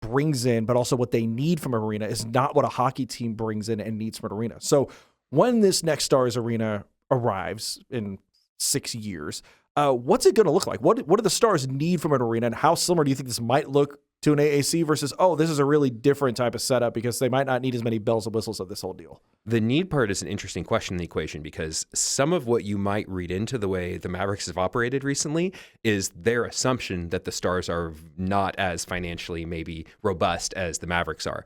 [SPEAKER 2] brings in, but also what they need from an arena is not what a hockey team brings in and needs from an arena. So when this next Stars arena arrives in 6 years, what's it going to look like? What do the Stars need from an arena, and how similar do you think this might look to an AAC versus, this is a really different type of setup because they might not need as many bells and whistles of this whole deal?
[SPEAKER 3] The need part is an interesting question in the equation because some of what you might read into the way the Mavericks have operated recently is their assumption that the Stars are not as financially maybe robust as the Mavericks are.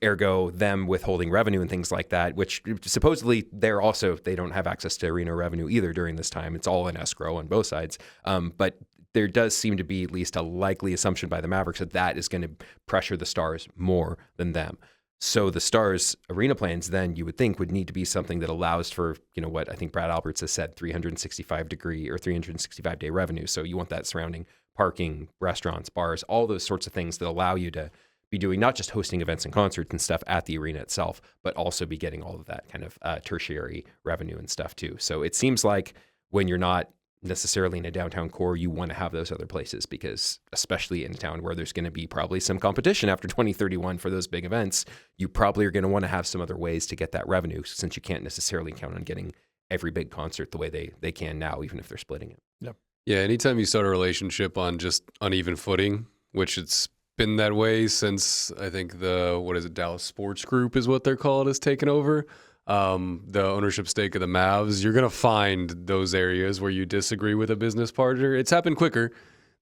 [SPEAKER 3] Ergo, them withholding revenue and things like that, which supposedly they don't have access to arena revenue either during this time. It's all in escrow on both sides. But there does seem to be at least a likely assumption by the Mavericks that is going to pressure the Stars more than them. So the Stars arena plans then you would think would need to be something that allows for, what I think Brad Alberts has said, 365-day revenue. So you want that surrounding parking, restaurants, bars, all those sorts of things that allow you to be doing not just hosting events and concerts and stuff at the arena itself, but also be getting all of that kind of tertiary revenue and stuff too. So it seems like when you're not necessarily in a downtown core, you want to have those other places because especially in a town where there's going to be probably some competition after 2031 for those big events, you probably are going to want to have some other ways to get that revenue since you can't necessarily count on getting every big concert the way they can now, even if they're splitting it.
[SPEAKER 2] Yep.
[SPEAKER 1] Yeah, anytime you start a relationship on just uneven footing, which it's been that way since I think the Dallas Sports Group is what they're called, has taken over. the ownership stake of the Mavs, you're going to find those areas where you disagree with a business partner. It's happened quicker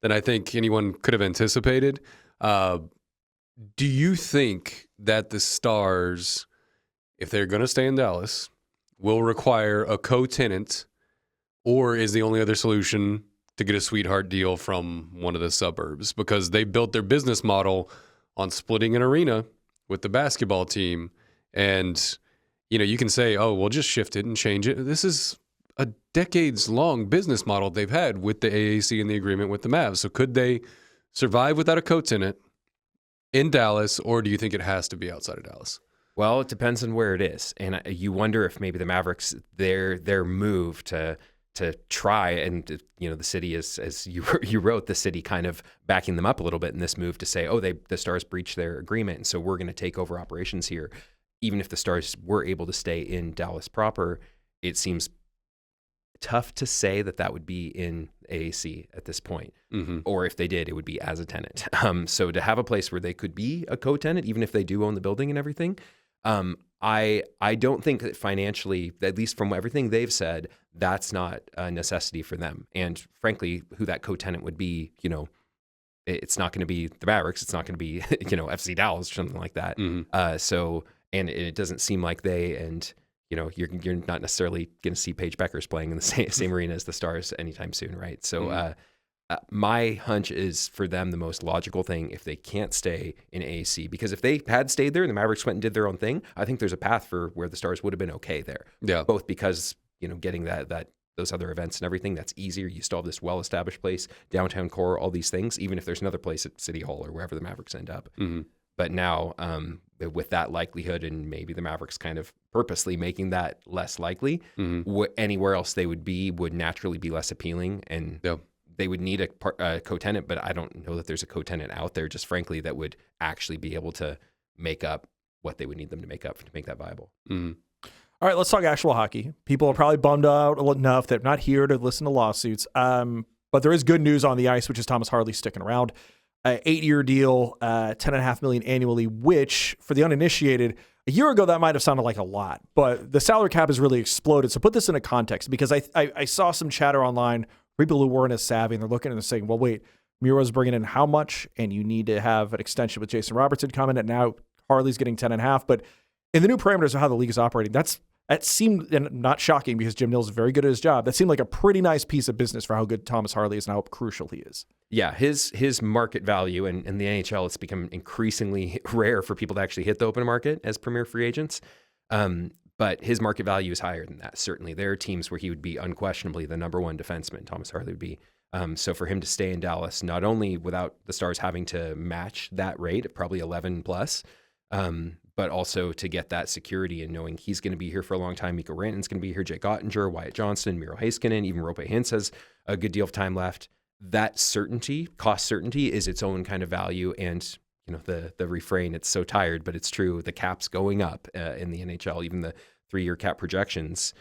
[SPEAKER 1] than I think anyone could have anticipated. Do you think that the Stars, if they're going to stay in Dallas, will require a co-tenant, or is the only other solution to get a sweetheart deal from one of the suburbs? Because they built their business model on splitting an arena with the basketball team. And, you can say, oh, we'll just shift it and change it. This is a decades-long business model they've had with the AAC and the agreement with the Mavs. So could they survive without a co-tenant in Dallas, or do you think it has to be outside of Dallas?
[SPEAKER 3] Well, it depends on where it is. And you wonder if maybe the Mavericks, their move to try, and the city is, as you wrote, the city kind of backing them up a little bit in this move to say, oh, the Stars breached their agreement, and so we're going to take over operations here. Even if the Stars were able to stay in Dallas proper, it seems tough to say that would be in AAC at this point.
[SPEAKER 1] Mm-hmm.
[SPEAKER 3] Or if they did, it would be as a tenant. So to have a place where they could be a co-tenant, even if they do own the building and everything, I don't think that financially, at least from everything they've said, that's not a necessity for them. And frankly, who that co-tenant would be, it's not going to be the Mavericks. It's not going to be, FC Dallas or something like that.
[SPEAKER 1] Mm-hmm.
[SPEAKER 3] And it doesn't seem like you're not necessarily going to see Paige Beckers playing in the same arena as the Stars anytime soon, right? So my hunch is for them the most logical thing if they can't stay in AAC, because if they had stayed there and the Mavericks went and did their own thing, I think there's a path for where the Stars would have been okay there.
[SPEAKER 1] Yeah.
[SPEAKER 3] Both because getting those other events and everything, that's easier. You still have this well-established place, downtown core, all these things, even if there's another place at City Hall or wherever the Mavericks end up.
[SPEAKER 1] Mm-hmm.
[SPEAKER 3] But now, with that likelihood, and maybe the Mavericks kind of purposely making that less likely, anywhere else they would naturally be less appealing, and they would need a co-tenant. But I don't know that there's a co-tenant out there, just frankly, that would actually be able to make up what they would need them to make up to make that viable.
[SPEAKER 1] Mm-hmm.
[SPEAKER 2] All right, let's talk actual hockey. People are probably bummed out enough that they're not here to listen to lawsuits. But there is good news on the ice, which is Thomas Harley sticking around. 8-year deal, $10.5 million annually, which for the uninitiated, a year ago that might have sounded like a lot, but the salary cap has really exploded. So put this into context, because I saw some chatter online, people who weren't as savvy, and they're looking and saying, well, wait, Miro's bringing in how much? And you need to have an extension with Jason Robertson coming, and now Harley's getting 10.5. But in the new parameters of how the league is operating, that seemed, and not shocking because Jim Nill's very good at his job, that seemed like a pretty nice piece of business for how good Thomas Harley is and how crucial he is.
[SPEAKER 3] Yeah, his market value, and in the NHL, it's become increasingly rare for people to actually hit the open market as premier free agents. But his market value is higher than that, certainly. There are teams where he would be unquestionably the number one defenseman, Thomas Harley would be. So for him to stay in Dallas, not only without the Stars having to match that rate of probably 11 plus, but also to get that security and knowing he's going to be here for a long time. Mikko Rantanen's going to be here, Jake Ottinger, Wyatt Johnston, Miro Heiskanen, even Roope Hintz has a good deal of time left. That certainty, cost certainty, is its own kind of value. And the refrain, it's so tired, but it's true. The cap's going up in the NHL. Even the 3-year cap projections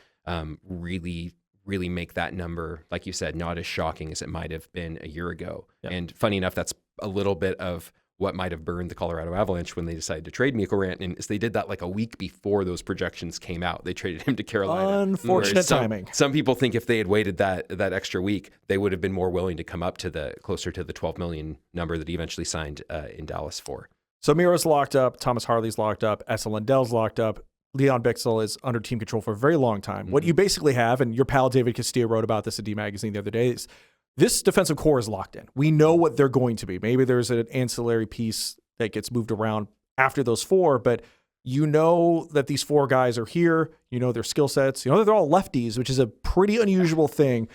[SPEAKER 3] really make that number, like you said, not as shocking as it might have been a year ago. Yep. And funny enough, that's a little bit of what might have burned the Colorado Avalanche when they decided to trade Mikko Rantanen, is they did that like a week before those projections came out. They traded him to Carolina.
[SPEAKER 2] Unfortunate timing.
[SPEAKER 3] Some people think if they had waited that extra week, they would have been more willing to come up to closer to the $12 million number that he eventually signed in Dallas for.
[SPEAKER 2] So Miro's locked up, Thomas Harley's locked up, Esa Lindell's locked up, Leon Bixel is under team control for a very long time. Mm-hmm. What you basically have, and your pal David Castillo wrote about this at D Magazine the other day, is this defensive core is locked in. We know what they're going to be. Maybe there's an ancillary piece that gets moved around after those 4, but you know that these 4 guys are here. You know their skill sets. You know that they're all lefties, which is a pretty unusual thing.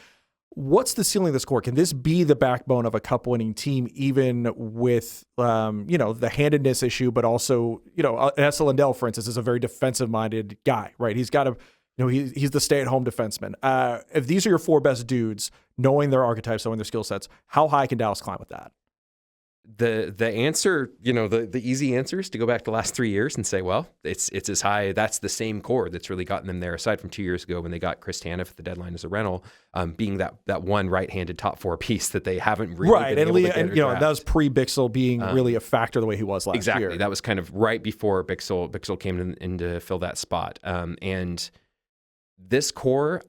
[SPEAKER 2] What's the ceiling of this core? Can this be the backbone of a cup-winning team, even with the handedness issue, but also Esa Lindell, for instance, is a very defensive-minded guy, right? He's got to. He's the stay-at-home defenseman. If these are your 4 best dudes, knowing their archetypes, knowing their skill sets, how high can Dallas climb with that?
[SPEAKER 3] The answer, the easy answer is to go back the last 3 years and say, well, it's as high. That's the same core that's really gotten them there. Aside from 2 years ago when they got Chris Tanev at the deadline as a rental, being that one right-handed top four piece that they haven't really been able to get
[SPEAKER 2] and that was pre-Bixel being really a factor the way he was last year.
[SPEAKER 3] Exactly, that was kind of right before Bixel came in to fill that spot. And this core,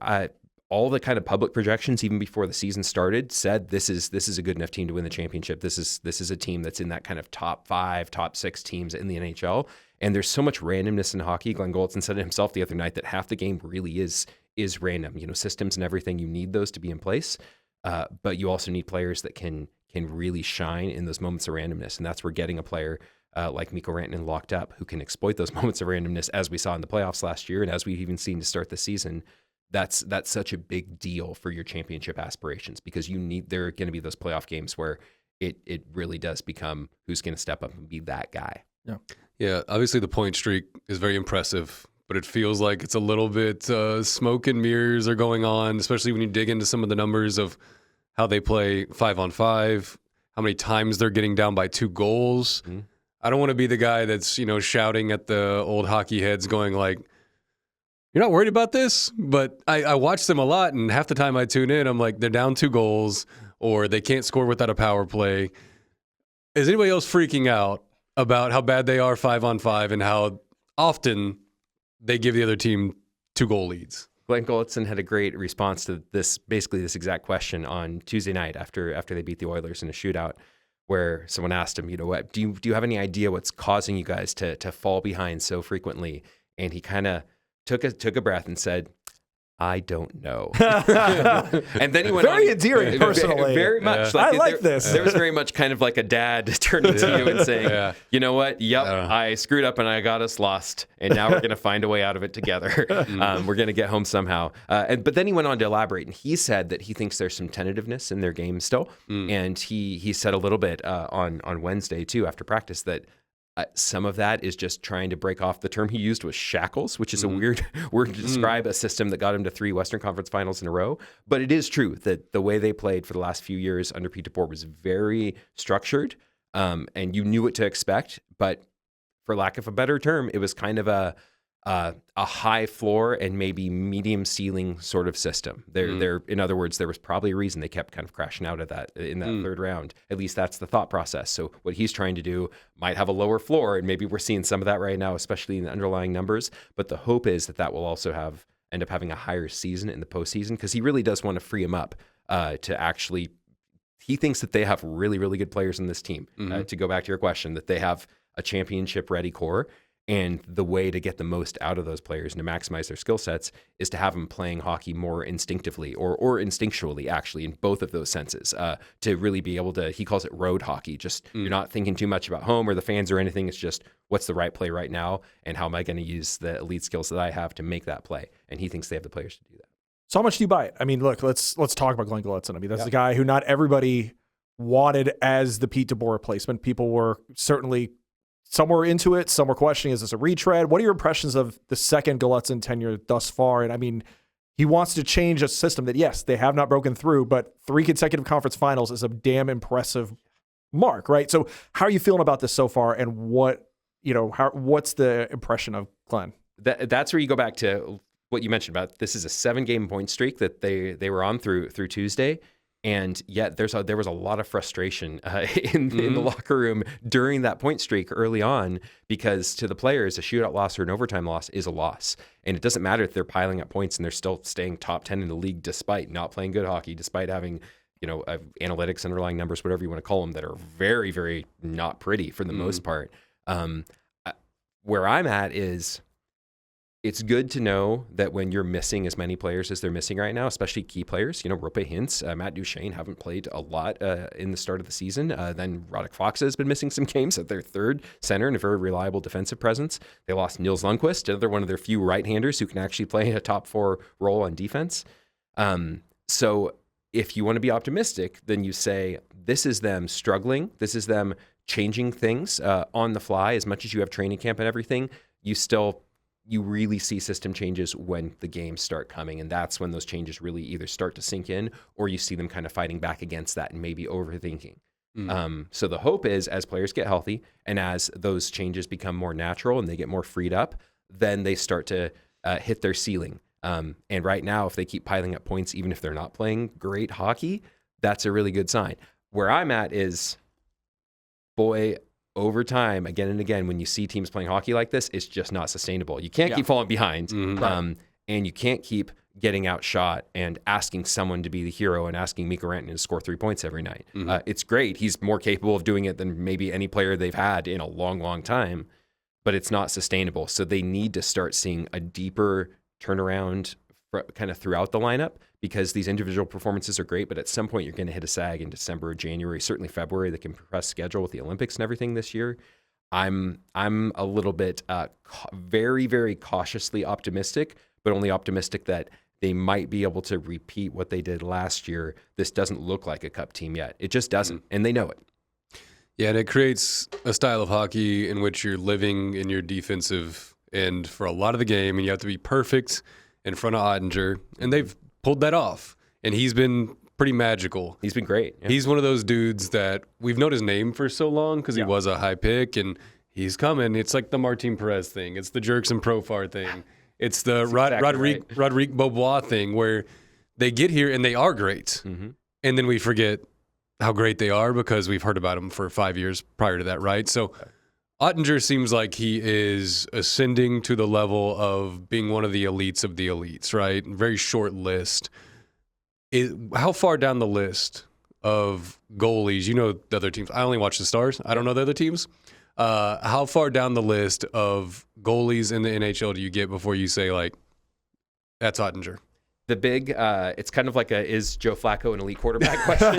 [SPEAKER 3] all the kind of public projections, even before the season started, said this is a good enough team to win the championship. This is a team that's in that kind of top 5, top 6 teams in the NHL. And there's so much randomness in hockey. Glenn Goldson said it himself the other night that half the game really is random. Systems and everything, you need those to be in place, but you also need players that can really shine in those moments of randomness. And that's where getting a player like Mikko Rantanen locked up who can exploit those moments of randomness, as we saw in the playoffs last year and as we've even seen to start the season. That's such a big deal for your championship aspirations, because there are going to be those playoff games where it really does become who's going to step up and be that guy.
[SPEAKER 1] Yeah. Obviously, the point streak is very impressive, but it feels like it's a little bit smoke and mirrors are going on, especially when you dig into some of the numbers of how they play 5-on-5, how many times they're getting down by 2 goals. Mm-hmm. I don't want to be the guy that's shouting at the old hockey heads, going like, "You're not worried about this?" But I watch them a lot, and half the time I tune in, I'm like, they're down 2 goals, or they can't score without a power play. Is anybody else freaking out about how bad they are 5-on-5 and how often they give the other team 2-goal leads?
[SPEAKER 3] Glenn Goldson had a great response to this exact question on Tuesday night after they beat the Oilers in a shootout, where someone asked him, what do you have any idea what's causing you guys to fall behind so frequently? And he kind of took a breath and said, "I don't know." And then he went
[SPEAKER 2] very
[SPEAKER 3] on,
[SPEAKER 2] endearing, personally.
[SPEAKER 3] Very much.
[SPEAKER 2] Yeah. I like this.
[SPEAKER 3] There was very much kind of like a dad turning to you and saying, "You know what? Yep, I screwed up and I got us lost, and now we're going to find a way out of it together. We're going to get home somehow." But then he went on to elaborate, and he said that he thinks there's some tentativeness in their game still. And he said a little bit on Wednesday too after practice that some of that is just trying to break off. The term he used was shackles, which is a weird word to describe a system that got him to 3 Western Conference finals in a row. But it is true that the way they played for the last few years under Pete DeBoer was very structured, and you knew what to expect. But for lack of a better term, it was kind of a high floor and maybe medium ceiling sort of system. In other words, there was probably a reason they kept kind of crashing out of that in that third round. At least that's the thought process. So what he's trying to do might have a lower floor, and maybe we're seeing some of that right now, especially in the underlying numbers. But the hope is that will also end up having a higher season in the postseason, because he really does want to free him up to actually. He thinks that they have really, really good players in this team. To go back to your question, that they have a championship ready core. And the way to get the most out of those players and to maximize their skill sets is to have them playing hockey more instinctively or instinctually, actually, in both of those senses, to really be able to, he calls it road hockey. Just you're not thinking too much about home or the fans or anything. It's just what's the right play right now and how am I going to use the elite skills that I have to make that play? And he thinks they have the players to do that.
[SPEAKER 2] So how much do you buy it? I mean, look, let's talk about Glenn Goldson. I mean, that's the guy who not everybody wanted as the Pete DeBoer replacement. People were certainly... Some were into it. Some were questioning, is this a retread? What are your impressions of the second Gulutzan tenure thus far? And I mean, he wants to change a system that, yes, they have not broken through, but 3 consecutive conference finals is a damn impressive mark, right? So how are you feeling about this so far? And what's the impression of Glenn?
[SPEAKER 3] That's where you go back to what you mentioned about this is a 7-game point streak that they were on through Tuesday. And yet there was a lot of frustration in the locker room during that point streak early on, because to the players, a shootout loss or an overtime loss is a loss. And it doesn't matter if they're piling up points and they're still staying top 10 in the league despite not playing good hockey, despite having analytics, underlying numbers, whatever you want to call them, that are very, very not pretty for the most part. Where I'm at is... It's good to know that when you're missing as many players as they're missing right now, especially key players, Roope Hintz, Matt Duchene haven't played a lot in the start of the season. Then Roddick Fox has been missing some games at their third center and a very reliable defensive presence. They lost Nils Lundqvist, another one of their few right-handers who can actually play a top 4 role on defense. So if you want to be optimistic, then you say, this is them struggling. This is them changing things on the fly. As much as you have training camp and everything, you really see system changes when the games start coming. And that's when those changes really either start to sink in or you see them kind of fighting back against that and maybe overthinking. So the hope is as players get healthy and as those changes become more natural and they get more freed up, then they start to hit their ceiling. And right now, if they keep piling up points, even if they're not playing great hockey, that's a really good sign. Where I'm at is, boy, over time, again and again, when you see teams playing hockey like this, it's just not sustainable. You can't keep falling behind, and you can't keep getting outshot and asking someone to be the hero and asking Mikko Rantanen to score 3 points every night. It's great. He's more capable of doing it than maybe any player they've had in a long, long time, but it's not sustainable. So they need to start seeing a deeper turnaround kind of throughout the lineup, because these individual performances are great, but at some point you're going to hit a sag in December or January, certainly February. They can compress schedule with the Olympics and everything this year. I'm a little bit very, very cautiously optimistic, but only optimistic that they might be able to repeat what they did last year. This doesn't look like a cup team yet. It just doesn't, and they know it.
[SPEAKER 1] Yeah, and it creates a style of hockey in which you're living in your defensive end for a lot of the game, and you have to be perfect in front of Ottinger, and they've pulled that off. And he's been pretty magical.
[SPEAKER 3] He's been great. Yeah.
[SPEAKER 1] He's one of those dudes that we've known his name for so long because he was a high pick, and he's coming. It's like the Martin Perez thing. It's the Jerkson Profar thing. It's the Rodrigue Beaubois thing, where they get here and they are great. And then we forget how great they are because we've heard about them for 5 years prior to that, right? So Ottinger seems like he is ascending to the level of being one of the elites, right? Very short list. How far down the list of goalies, you know the other teams. I only watch the Stars. I don't know the other teams. How far down the list of goalies in the NHL do you get before you say, like, that's Ottinger?
[SPEAKER 3] The big, it's kind of like is Joe Flacco an elite quarterback question?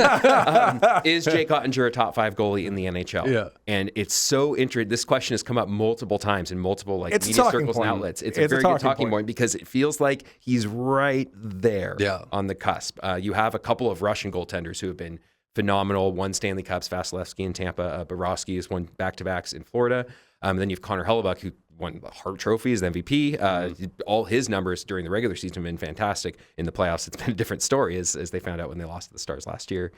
[SPEAKER 3] Is Jake Ottinger a top 5 goalie in the NHL?
[SPEAKER 1] Yeah.
[SPEAKER 3] And it's so interesting. This question has come up multiple times in multiple media circles and outlets. It's a very good talking point because it feels like he's right there on the cusp. You have a couple of Russian goaltenders who have been phenomenal. One Stanley Cups, Vasilevsky in Tampa. Borowski has won back-to-backs in Florida. Then you have Connor Hellebuyck, who won the Hart Trophy as the MVP. All his numbers during the regular season have been fantastic. In the playoffs, it's been a different story, as they found out when they lost to the Stars last year.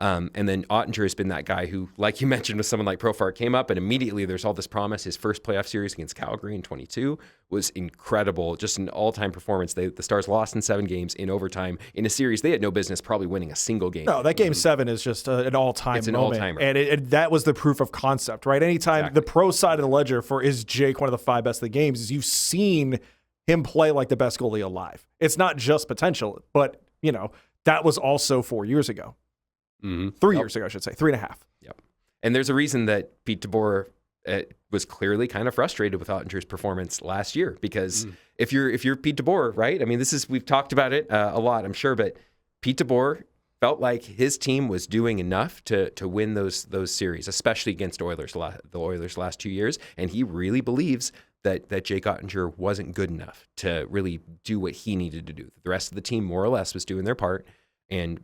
[SPEAKER 3] And then Ottinger has been that guy who, like you mentioned with someone like Profar, came up and immediately there's all this promise. His first playoff series against Calgary in 22 was incredible, just an all-time performance. The Stars lost in 7 games in overtime in a series they had no business probably winning a single game.
[SPEAKER 2] No, that game 7 is just an all-time
[SPEAKER 3] It's an
[SPEAKER 2] moment.
[SPEAKER 3] all-timer.
[SPEAKER 2] And that was the proof of concept, right? Anytime the pro side of the ledger for is Jake one of the 5 best of the games is you've seen him play like the best goalie alive. It's not just potential, but, that was also 4 years ago. 3 years ago, I should say. 3.5.
[SPEAKER 3] Yep. And there's a reason that Pete DeBoer was clearly kind of frustrated with Ottinger's performance last year, because if you're Pete DeBoer, right? I mean, we've talked about it a lot, I'm sure, but Pete DeBoer felt like his team was doing enough to win those series, especially against the Oilers last 2 years, and he really believes that Jake Ottinger wasn't good enough to really do what he needed to do. The rest of the team more or less was doing their part.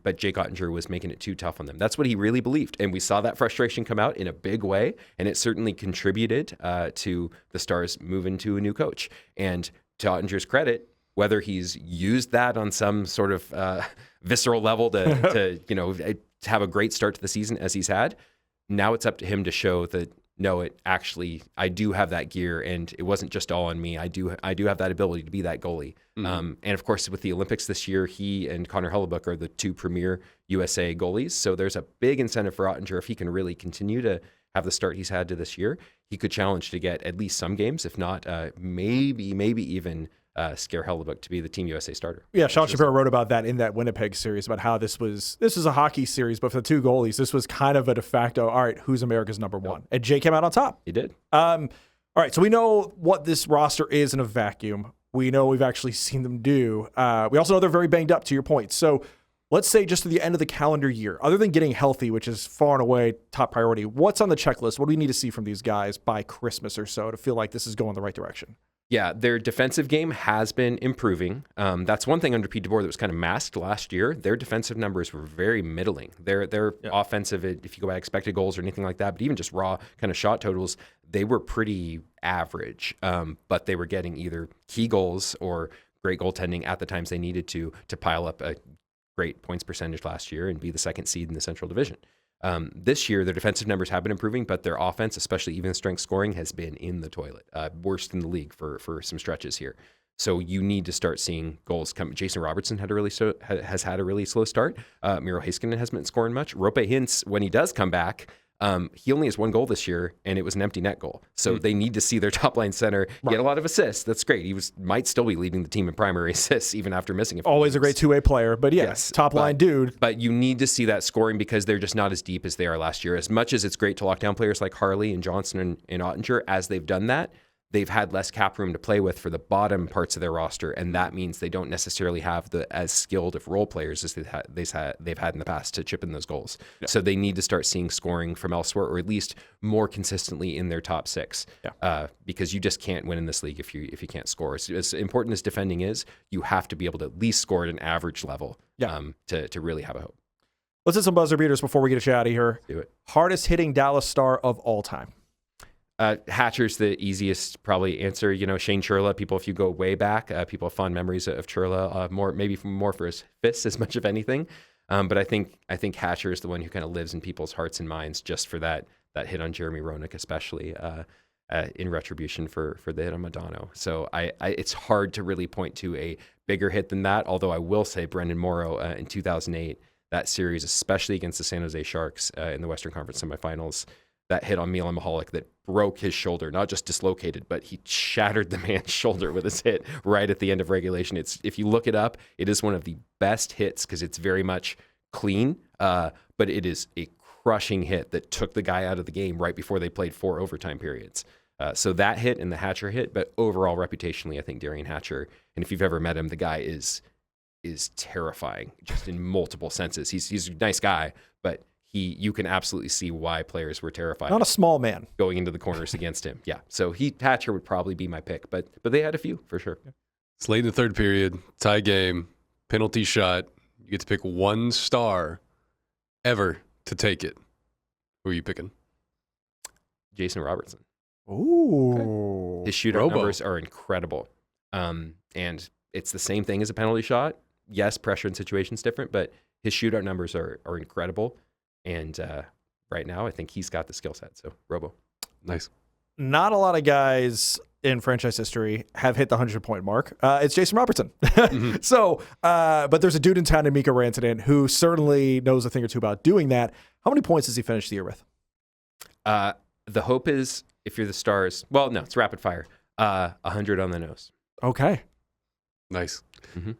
[SPEAKER 3] But Jake Ottinger was making it too tough on them. That's what he really believed. And we saw that frustration come out in a big way. And it certainly contributed to the Stars moving to a new coach. And to Ottinger's credit, whether he's used that on some sort of visceral level to have a great start to the season as he's had, now it's up to him to show that, no, I do have that gear, and it wasn't just all on me. I do have that ability to be that goalie. And of course, with the Olympics this year, he and Connor Hellebuyck are the 2 premier USA goalies. So there's a big incentive for Ottinger. If he can really continue to have the start he's had to this year, he could challenge to get at least some games, if not maybe even scare Hellebuyck to be the Team USA starter.
[SPEAKER 2] Yeah, Sean Shapiro wrote about that in that Winnipeg series, about how this was a hockey series, but for the 2 goalies, this was kind of a de facto, all right, who's America's number 1? And Jay came out on top.
[SPEAKER 3] He did.
[SPEAKER 2] All right, so we know what this roster is in a vacuum. We know we've actually seen them do. We also know they're very banged up, to your point. So let's say just to the end of the calendar year, other than getting healthy, which is far and away top priority, what's on the checklist? What do we need to see from these guys by Christmas or so to feel like this is going the right direction?
[SPEAKER 3] Yeah, their defensive game has been improving. That's one thing under Pete DeBoer that was kind of masked last year. Their defensive numbers were very middling. Their offensive, if you go by expected goals or anything like that, but even just raw kind of shot totals, they were pretty average. But they were getting either key goals or great goaltending at the times they needed to pile up a great points percentage last year and be the 2nd seed in the Central Division. This year, their defensive numbers have been improving, but their offense, especially even strength scoring, has been in the toilet. Worst in the league for some stretches here. So you need to start seeing goals come. Jason Robertson has had a really slow start. Miro Heiskanen hasn't been scoring much. Rope Hintz, when he does come back, he only has 1 goal this year, and it was an empty net goal. So they need to see their top line center get a lot of assists. That's great. He might still be leading the team in primary assists even after missing a few
[SPEAKER 2] Always
[SPEAKER 3] games.
[SPEAKER 2] a great two-way player, but yes, top line dude.
[SPEAKER 3] But you need to see that scoring because they're just not as deep as they are last year. As much as it's great to lock down players like Harley and Johnson and Ottinger, as they've done that, they've had less cap room to play with for the bottom parts of their roster, and that means they don't necessarily have the as skilled of role players as they've had in the past to chip in those goals. Yeah. So they need to start seeing scoring from elsewhere, or at least more consistently in their top 6. Yeah. Because you just can't win in this league if you can't score. As important as defending is, you have to be able to at least score at an average level. Yeah. To really have a hope.
[SPEAKER 2] Let's hit some buzzer beaters before we get you out of here.
[SPEAKER 3] Do it.
[SPEAKER 2] Hardest hitting Dallas Star of all time.
[SPEAKER 3] Hatcher's the easiest probably answer. Shane Churla, people, if you go way back, people have fond memories of Churla, more for his fists as much of anything. But I think Hatcher is the one who kind of lives in people's hearts and minds just for that hit on Jeremy Roenick, especially in retribution for the hit on Modano. So it's hard to really point to a bigger hit than that, although I will say Brendan Morrow in 2008, that series, especially against the San Jose Sharks in the Western Conference semifinals, that hit on Milan Mahalik that broke his shoulder, not just dislocated, but he shattered the man's shoulder with his hit right at the end of regulation. If you look it up, it is one of the best hits because it's very much clean, but it is a crushing hit that took the guy out of the game right before they played 4 overtime periods. So that hit and the Hatcher hit, but overall reputationally, I think Darian Hatcher, and if you've ever met him, the guy is terrifying just in multiple senses. He's a nice guy, but you can absolutely see why players were terrified.
[SPEAKER 2] Not a small man.
[SPEAKER 3] Going into the corners against him. Yeah. So Hatcher would probably be my pick, but they had a few for sure.
[SPEAKER 1] It's late in the third period, tie game, penalty shot. You get to pick 1 star ever to take it. Who are you picking?
[SPEAKER 3] Jason Robertson.
[SPEAKER 2] Ooh.
[SPEAKER 3] Okay. His shootout numbers are incredible. And it's the same thing as a penalty shot. Yes, pressure and situation's different, but his shootout numbers are incredible. And right now, I think he's got the skill set. So, Robo.
[SPEAKER 1] Nice.
[SPEAKER 2] Not a lot of guys in franchise history have hit the 100-point mark. It's Jason Robertson. Mm-hmm. So, but there's a dude in town named Mikko Rantanen who certainly knows a thing or two about doing that. How many points does he finish the year with?
[SPEAKER 3] The hope is, if you're the Stars, well, no, it's rapid fire. 100 on the nose.
[SPEAKER 2] Okay.
[SPEAKER 1] Nice.
[SPEAKER 3] Mm-hmm.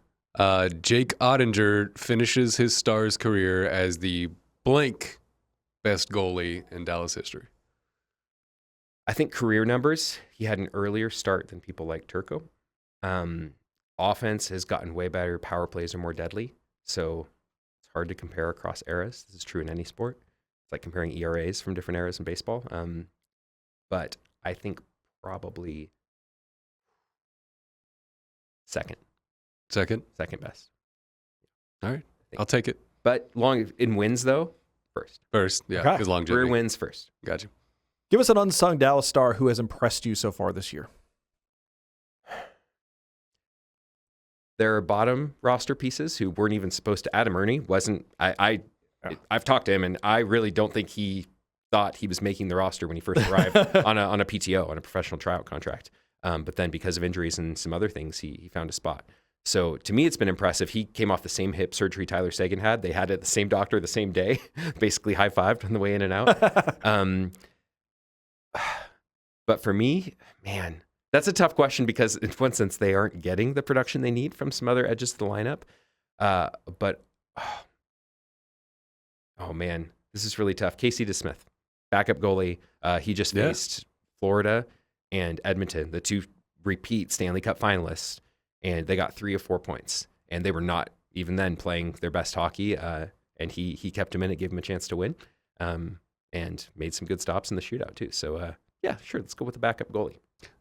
[SPEAKER 1] Jake Ottinger finishes his Stars career as the blank best goalie in Dallas history.
[SPEAKER 3] I think career numbers, he had an earlier start than people like Turco. Offense has gotten way better. Power plays are more deadly. So it's hard to compare across eras. This is true in any sport. It's like comparing ERAs from different eras in baseball. But I think probably second best.
[SPEAKER 1] All right. I'll take it.
[SPEAKER 3] But in wins, though,
[SPEAKER 1] First, yeah,
[SPEAKER 2] Okay.
[SPEAKER 1] because longevity.
[SPEAKER 3] Career wins first.
[SPEAKER 1] Gotcha.
[SPEAKER 2] Give us an unsung Dallas Star who has impressed you so far this year.
[SPEAKER 3] There are bottom roster pieces who weren't even supposed to. Adam Ernie wasn't. I've talked to him, and I really don't think he thought he was making the roster when he first arrived on a PTO, on a professional tryout contract. But then because of injuries and some other things, he found a spot. So to me, it's been impressive. He came off the same hip surgery Tyler Seguin had. They had it at the same doctor the same day, basically high-fived on the way in and out. But for me, man, that's a tough question because in one sense, they aren't getting the production they need from some other edges of the lineup. But oh man, this is really tough. Casey DeSmith, backup goalie. He just faced Florida and Edmonton, the 2 repeat Stanley Cup finalists. And they got 3 of 4 points. And they were not, even then, playing their best hockey. And he kept him in it, gave him a chance to win, and made some good stops in the shootout, too. So, yeah, sure, let's go with the backup goalie.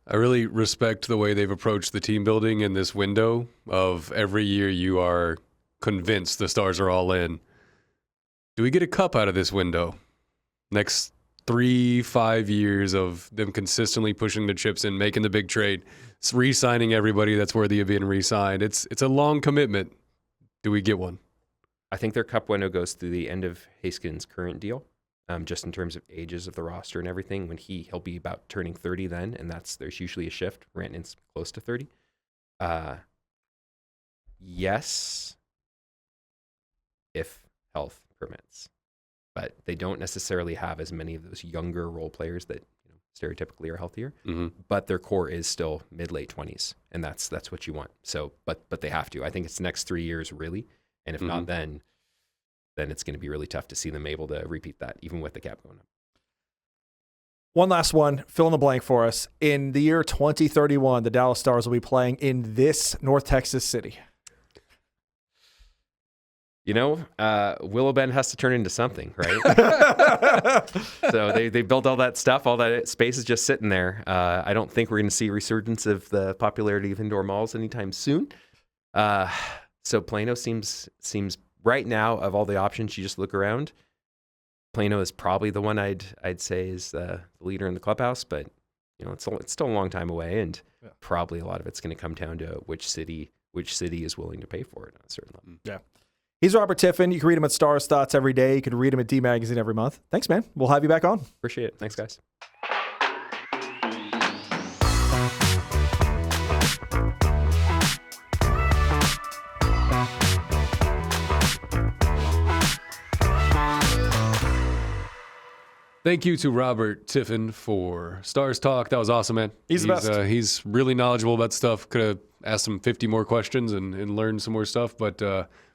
[SPEAKER 1] I really respect the way they've approached the team building in this window of every year you are convinced the Stars are all in. Do we get a cup out of this window? Next 3-5 years of them consistently pushing the chips in, making the big trade, re-signing everybody that's worthy of being re-signed. It's a long commitment. Do we get one?
[SPEAKER 3] I think their cup window goes through the end of Haskins' current deal, just in terms of ages of the roster and everything. When he'll be about turning 30 then, and there's usually a shift. Rantanen's close to 30. Yes, if health permits, but they don't necessarily have as many of those younger role players that stereotypically are healthier.
[SPEAKER 1] Mm-hmm.
[SPEAKER 3] But their core is still mid-late 20s, and that's what you want. So, but they have to. I think it's the next 3 years really, and if not, then it's going to be really tough to see them able to repeat that, even with the cap going up.
[SPEAKER 2] One last one, fill in the blank for us. In the year 2031, the Dallas Stars will be playing in this North Texas city.
[SPEAKER 3] Willow Bend has to turn into something, right? So they built all that stuff. All that space is just sitting there. I don't think we're going to see a resurgence of the popularity of indoor malls anytime soon. So Plano seems right now, of all the options, you just look around, Plano is probably the one I'd say is the leader in the clubhouse. But it's still a long time away, and probably a lot of it's going to come down to which city is willing to pay for it on a certain level.
[SPEAKER 2] Yeah. He's Robert Tiffin. You can read him at Stars Thoughts every day. You can read him at D Magazine every month. Thanks, man. We'll have you back on.
[SPEAKER 3] Appreciate it. Thanks, guys.
[SPEAKER 1] Thank you to Robert Tiffin for Stars Talk. That was awesome, man.
[SPEAKER 2] He's the best.
[SPEAKER 1] He's really knowledgeable about stuff. Could have asked him 50 more questions and learned some more stuff, but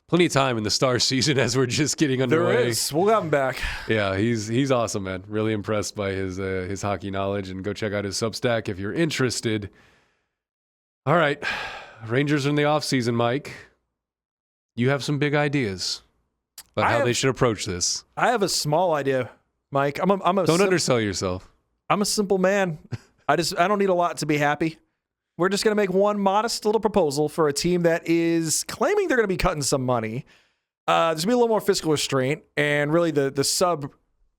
[SPEAKER 1] plenty of time in the Stars season as we're just getting underway.
[SPEAKER 2] There is. We'll have him back.
[SPEAKER 1] Yeah, he's awesome, man. Really impressed by his hockey knowledge, and go check out his Substack if you're interested. All right, Rangers are in the offseason, Mike. You have some big ideas about how they should approach this.
[SPEAKER 2] I have a small idea, Mike.
[SPEAKER 1] Don't undersell yourself.
[SPEAKER 2] I'm a simple man. I don't need a lot to be happy. We're just going to make one modest little proposal for a team that is claiming they're going to be cutting some money. There's going to be a little more fiscal restraint, and really the sub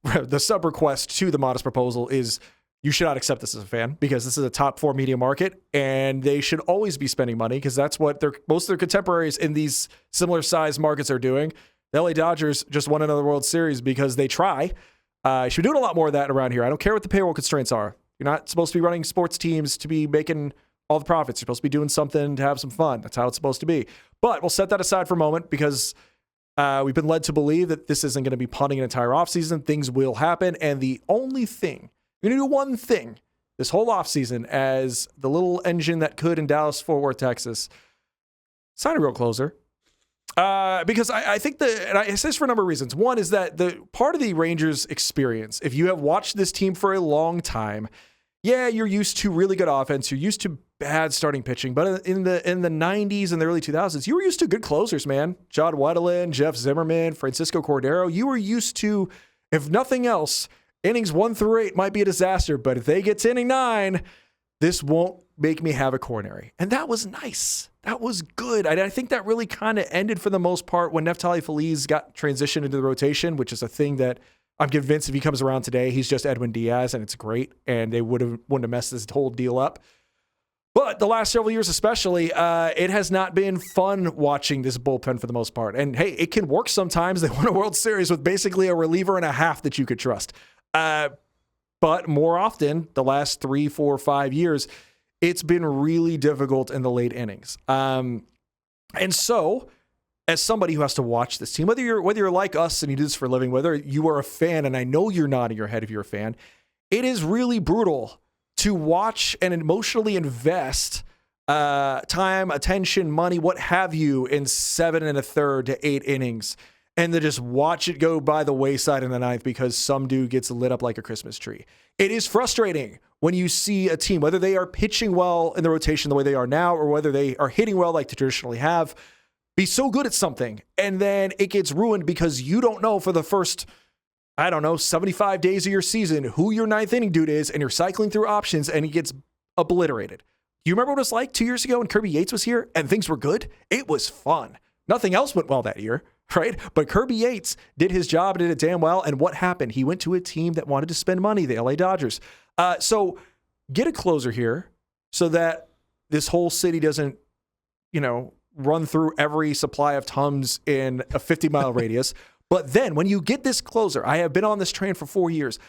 [SPEAKER 2] request to the modest proposal is you should not accept this as a fan, because this is a top 4 media market, and they should always be spending money, because that's what most of their contemporaries in these similar size markets are doing. The LA Dodgers just won another World Series because they try. You should be doing a lot more of that around here. I don't care what the payroll constraints are. You're not supposed to be running sports teams to be making all the profits. You're supposed to be doing something to have some fun. That's how it's supposed to be. But we'll set that aside for a moment, because we've been led to believe that this isn't going to be punting an entire offseason. Things will happen. And the only thing, you're going to do one thing this whole offseason as the little engine that could in Dallas-Fort Worth, Texas, sign a real closer. Because I think and I say this for a number of reasons. One is that the part of the Rangers experience, if you have watched this team for a long time, yeah, you're used to really good offense. You're used to bad starting pitching. But in the 90s and the early 2000s, you were used to good closers, man. John Wedeland, Jeff Zimmerman, Francisco Cordero. You were used to, if nothing else, innings 1 through 8 might be a disaster. But if they get to inning 9, this won't make me have a coronary. And that was nice. That was good. I think that really kind of ended for the most part when Neftali Feliz got transitioned into the rotation, which is a thing that I'm convinced if he comes around today, he's just Edwin Diaz, and it's great, and they wouldn't have messed this whole deal up. But the last several years especially, it has not been fun watching this bullpen for the most part. And hey, it can work sometimes. They won a World Series with basically a reliever and a half that you could trust. But more often, the last 3, 4, 5 years, it's been really difficult in the late innings. And so, as somebody who has to watch this team, whether you're like us and you do this for a living, whether you are a fan, and I know you're nodding your head if you're a fan, it is really brutal to watch and emotionally invest time, attention, money, what have you, in 7 1/3 to 8 innings, and then just watch it go by the wayside in the 9th because some dude gets lit up like a Christmas tree. It is frustrating when you see a team, whether they are pitching well in the rotation the way they are now, or whether they are hitting well like they traditionally have, be so good at something, and then it gets ruined because you don't know for the first, 75 days of your season who your 9th inning dude is, and you're cycling through options, and it gets obliterated. You remember what it was like 2 years ago when Kirby Yates was here and things were good? It was fun. Nothing else went well that year, right? But Kirby Yates did his job and did it damn well, and what happened? He went to a team that wanted to spend money, the LA Dodgers. So get a closer here so that this whole city doesn't, run through every supply of Tums in a 50-mile radius. But then when you get this closer, I have been on this train for 4 years.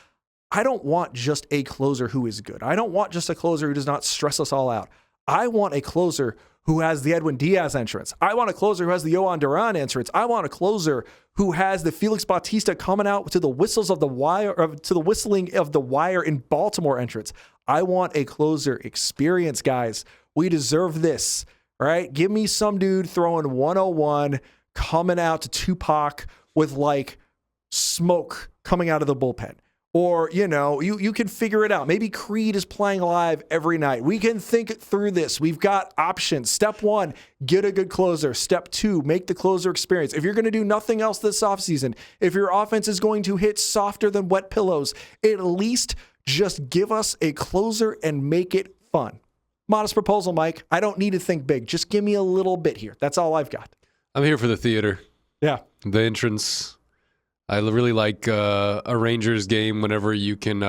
[SPEAKER 2] I don't want just a closer who is good. I don't want just a closer who does not stress us all out. I want a closer who has the Edwin Diaz entrance. I want a closer who has the Yohan Duran entrance. I want a closer who has the Felix Bautista coming out to the whistles of the wire, or to the whistling of the wire in Baltimore entrance. I want a closer experience, guys. We deserve this. All right, give me some dude throwing 101, coming out to Tupac with like smoke coming out of the bullpen. Or, you can figure it out. Maybe Creed is playing live every night. We can think through this. We've got options. Step 1, get a good closer. Step 2, make the closer experience. If you're going to do nothing else this offseason, if your offense is going to hit softer than wet pillows, at least just give us a closer and make it fun. Modest proposal, Mike. I don't need to think big. Just give me a little bit here. That's all I've got.
[SPEAKER 1] I'm here for the theater.
[SPEAKER 2] Yeah.
[SPEAKER 1] The entrance. I really like a Rangers game whenever you can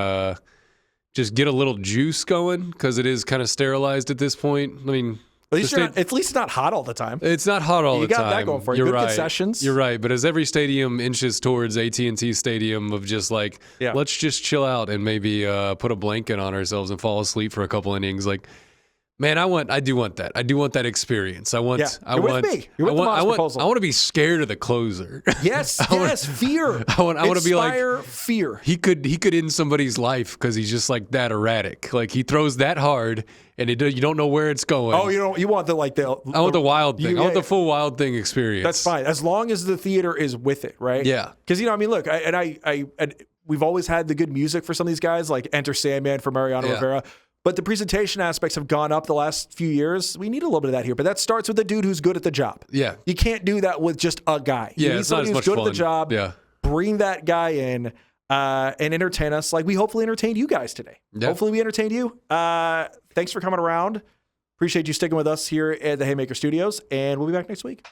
[SPEAKER 1] just get a little juice going, because it is kind of sterilized at this point. I mean,
[SPEAKER 2] at least it's not hot all the time.
[SPEAKER 1] It's not hot all the time.
[SPEAKER 2] You got that going for you.
[SPEAKER 1] You're
[SPEAKER 2] Good
[SPEAKER 1] right.
[SPEAKER 2] concessions.
[SPEAKER 1] You're right. But as every stadium inches towards AT&T Stadium of just like, let's just chill out and maybe put a blanket on ourselves and fall asleep for a couple innings. Like, man, I do want that. I do want that experience. I want.
[SPEAKER 2] You're with me. You're with the Moss proposal.
[SPEAKER 1] I want to be scared of the closer.
[SPEAKER 2] Yes, fear.
[SPEAKER 1] I want to be like
[SPEAKER 2] Inspire fear.
[SPEAKER 1] He could end somebody's life because he's just like that erratic. Like he throws that hard, and you don't know where it's going.
[SPEAKER 2] Oh, you want the
[SPEAKER 1] I want the wild thing. I want the full wild thing experience.
[SPEAKER 2] That's fine, as long as the theater is with it, right?
[SPEAKER 1] Yeah.
[SPEAKER 2] Because look, we've always had the good music for some of these guys, like Enter Sandman for Mariano Rivera. But the presentation aspects have gone up the last few years. We need a little bit of that here. But that starts with a dude who's good at the job.
[SPEAKER 1] Yeah.
[SPEAKER 2] You can't do that with just a guy. You need
[SPEAKER 1] it's not
[SPEAKER 2] somebody
[SPEAKER 1] as
[SPEAKER 2] who's
[SPEAKER 1] much
[SPEAKER 2] good
[SPEAKER 1] fun.
[SPEAKER 2] at the job.
[SPEAKER 1] Yeah.
[SPEAKER 2] Bring that guy in and entertain us like we hopefully entertained you guys today.
[SPEAKER 1] Yeah.
[SPEAKER 2] Hopefully we entertained you. Thanks for coming around. Appreciate you sticking with us here at the Haymaker Studios. And we'll be back next week.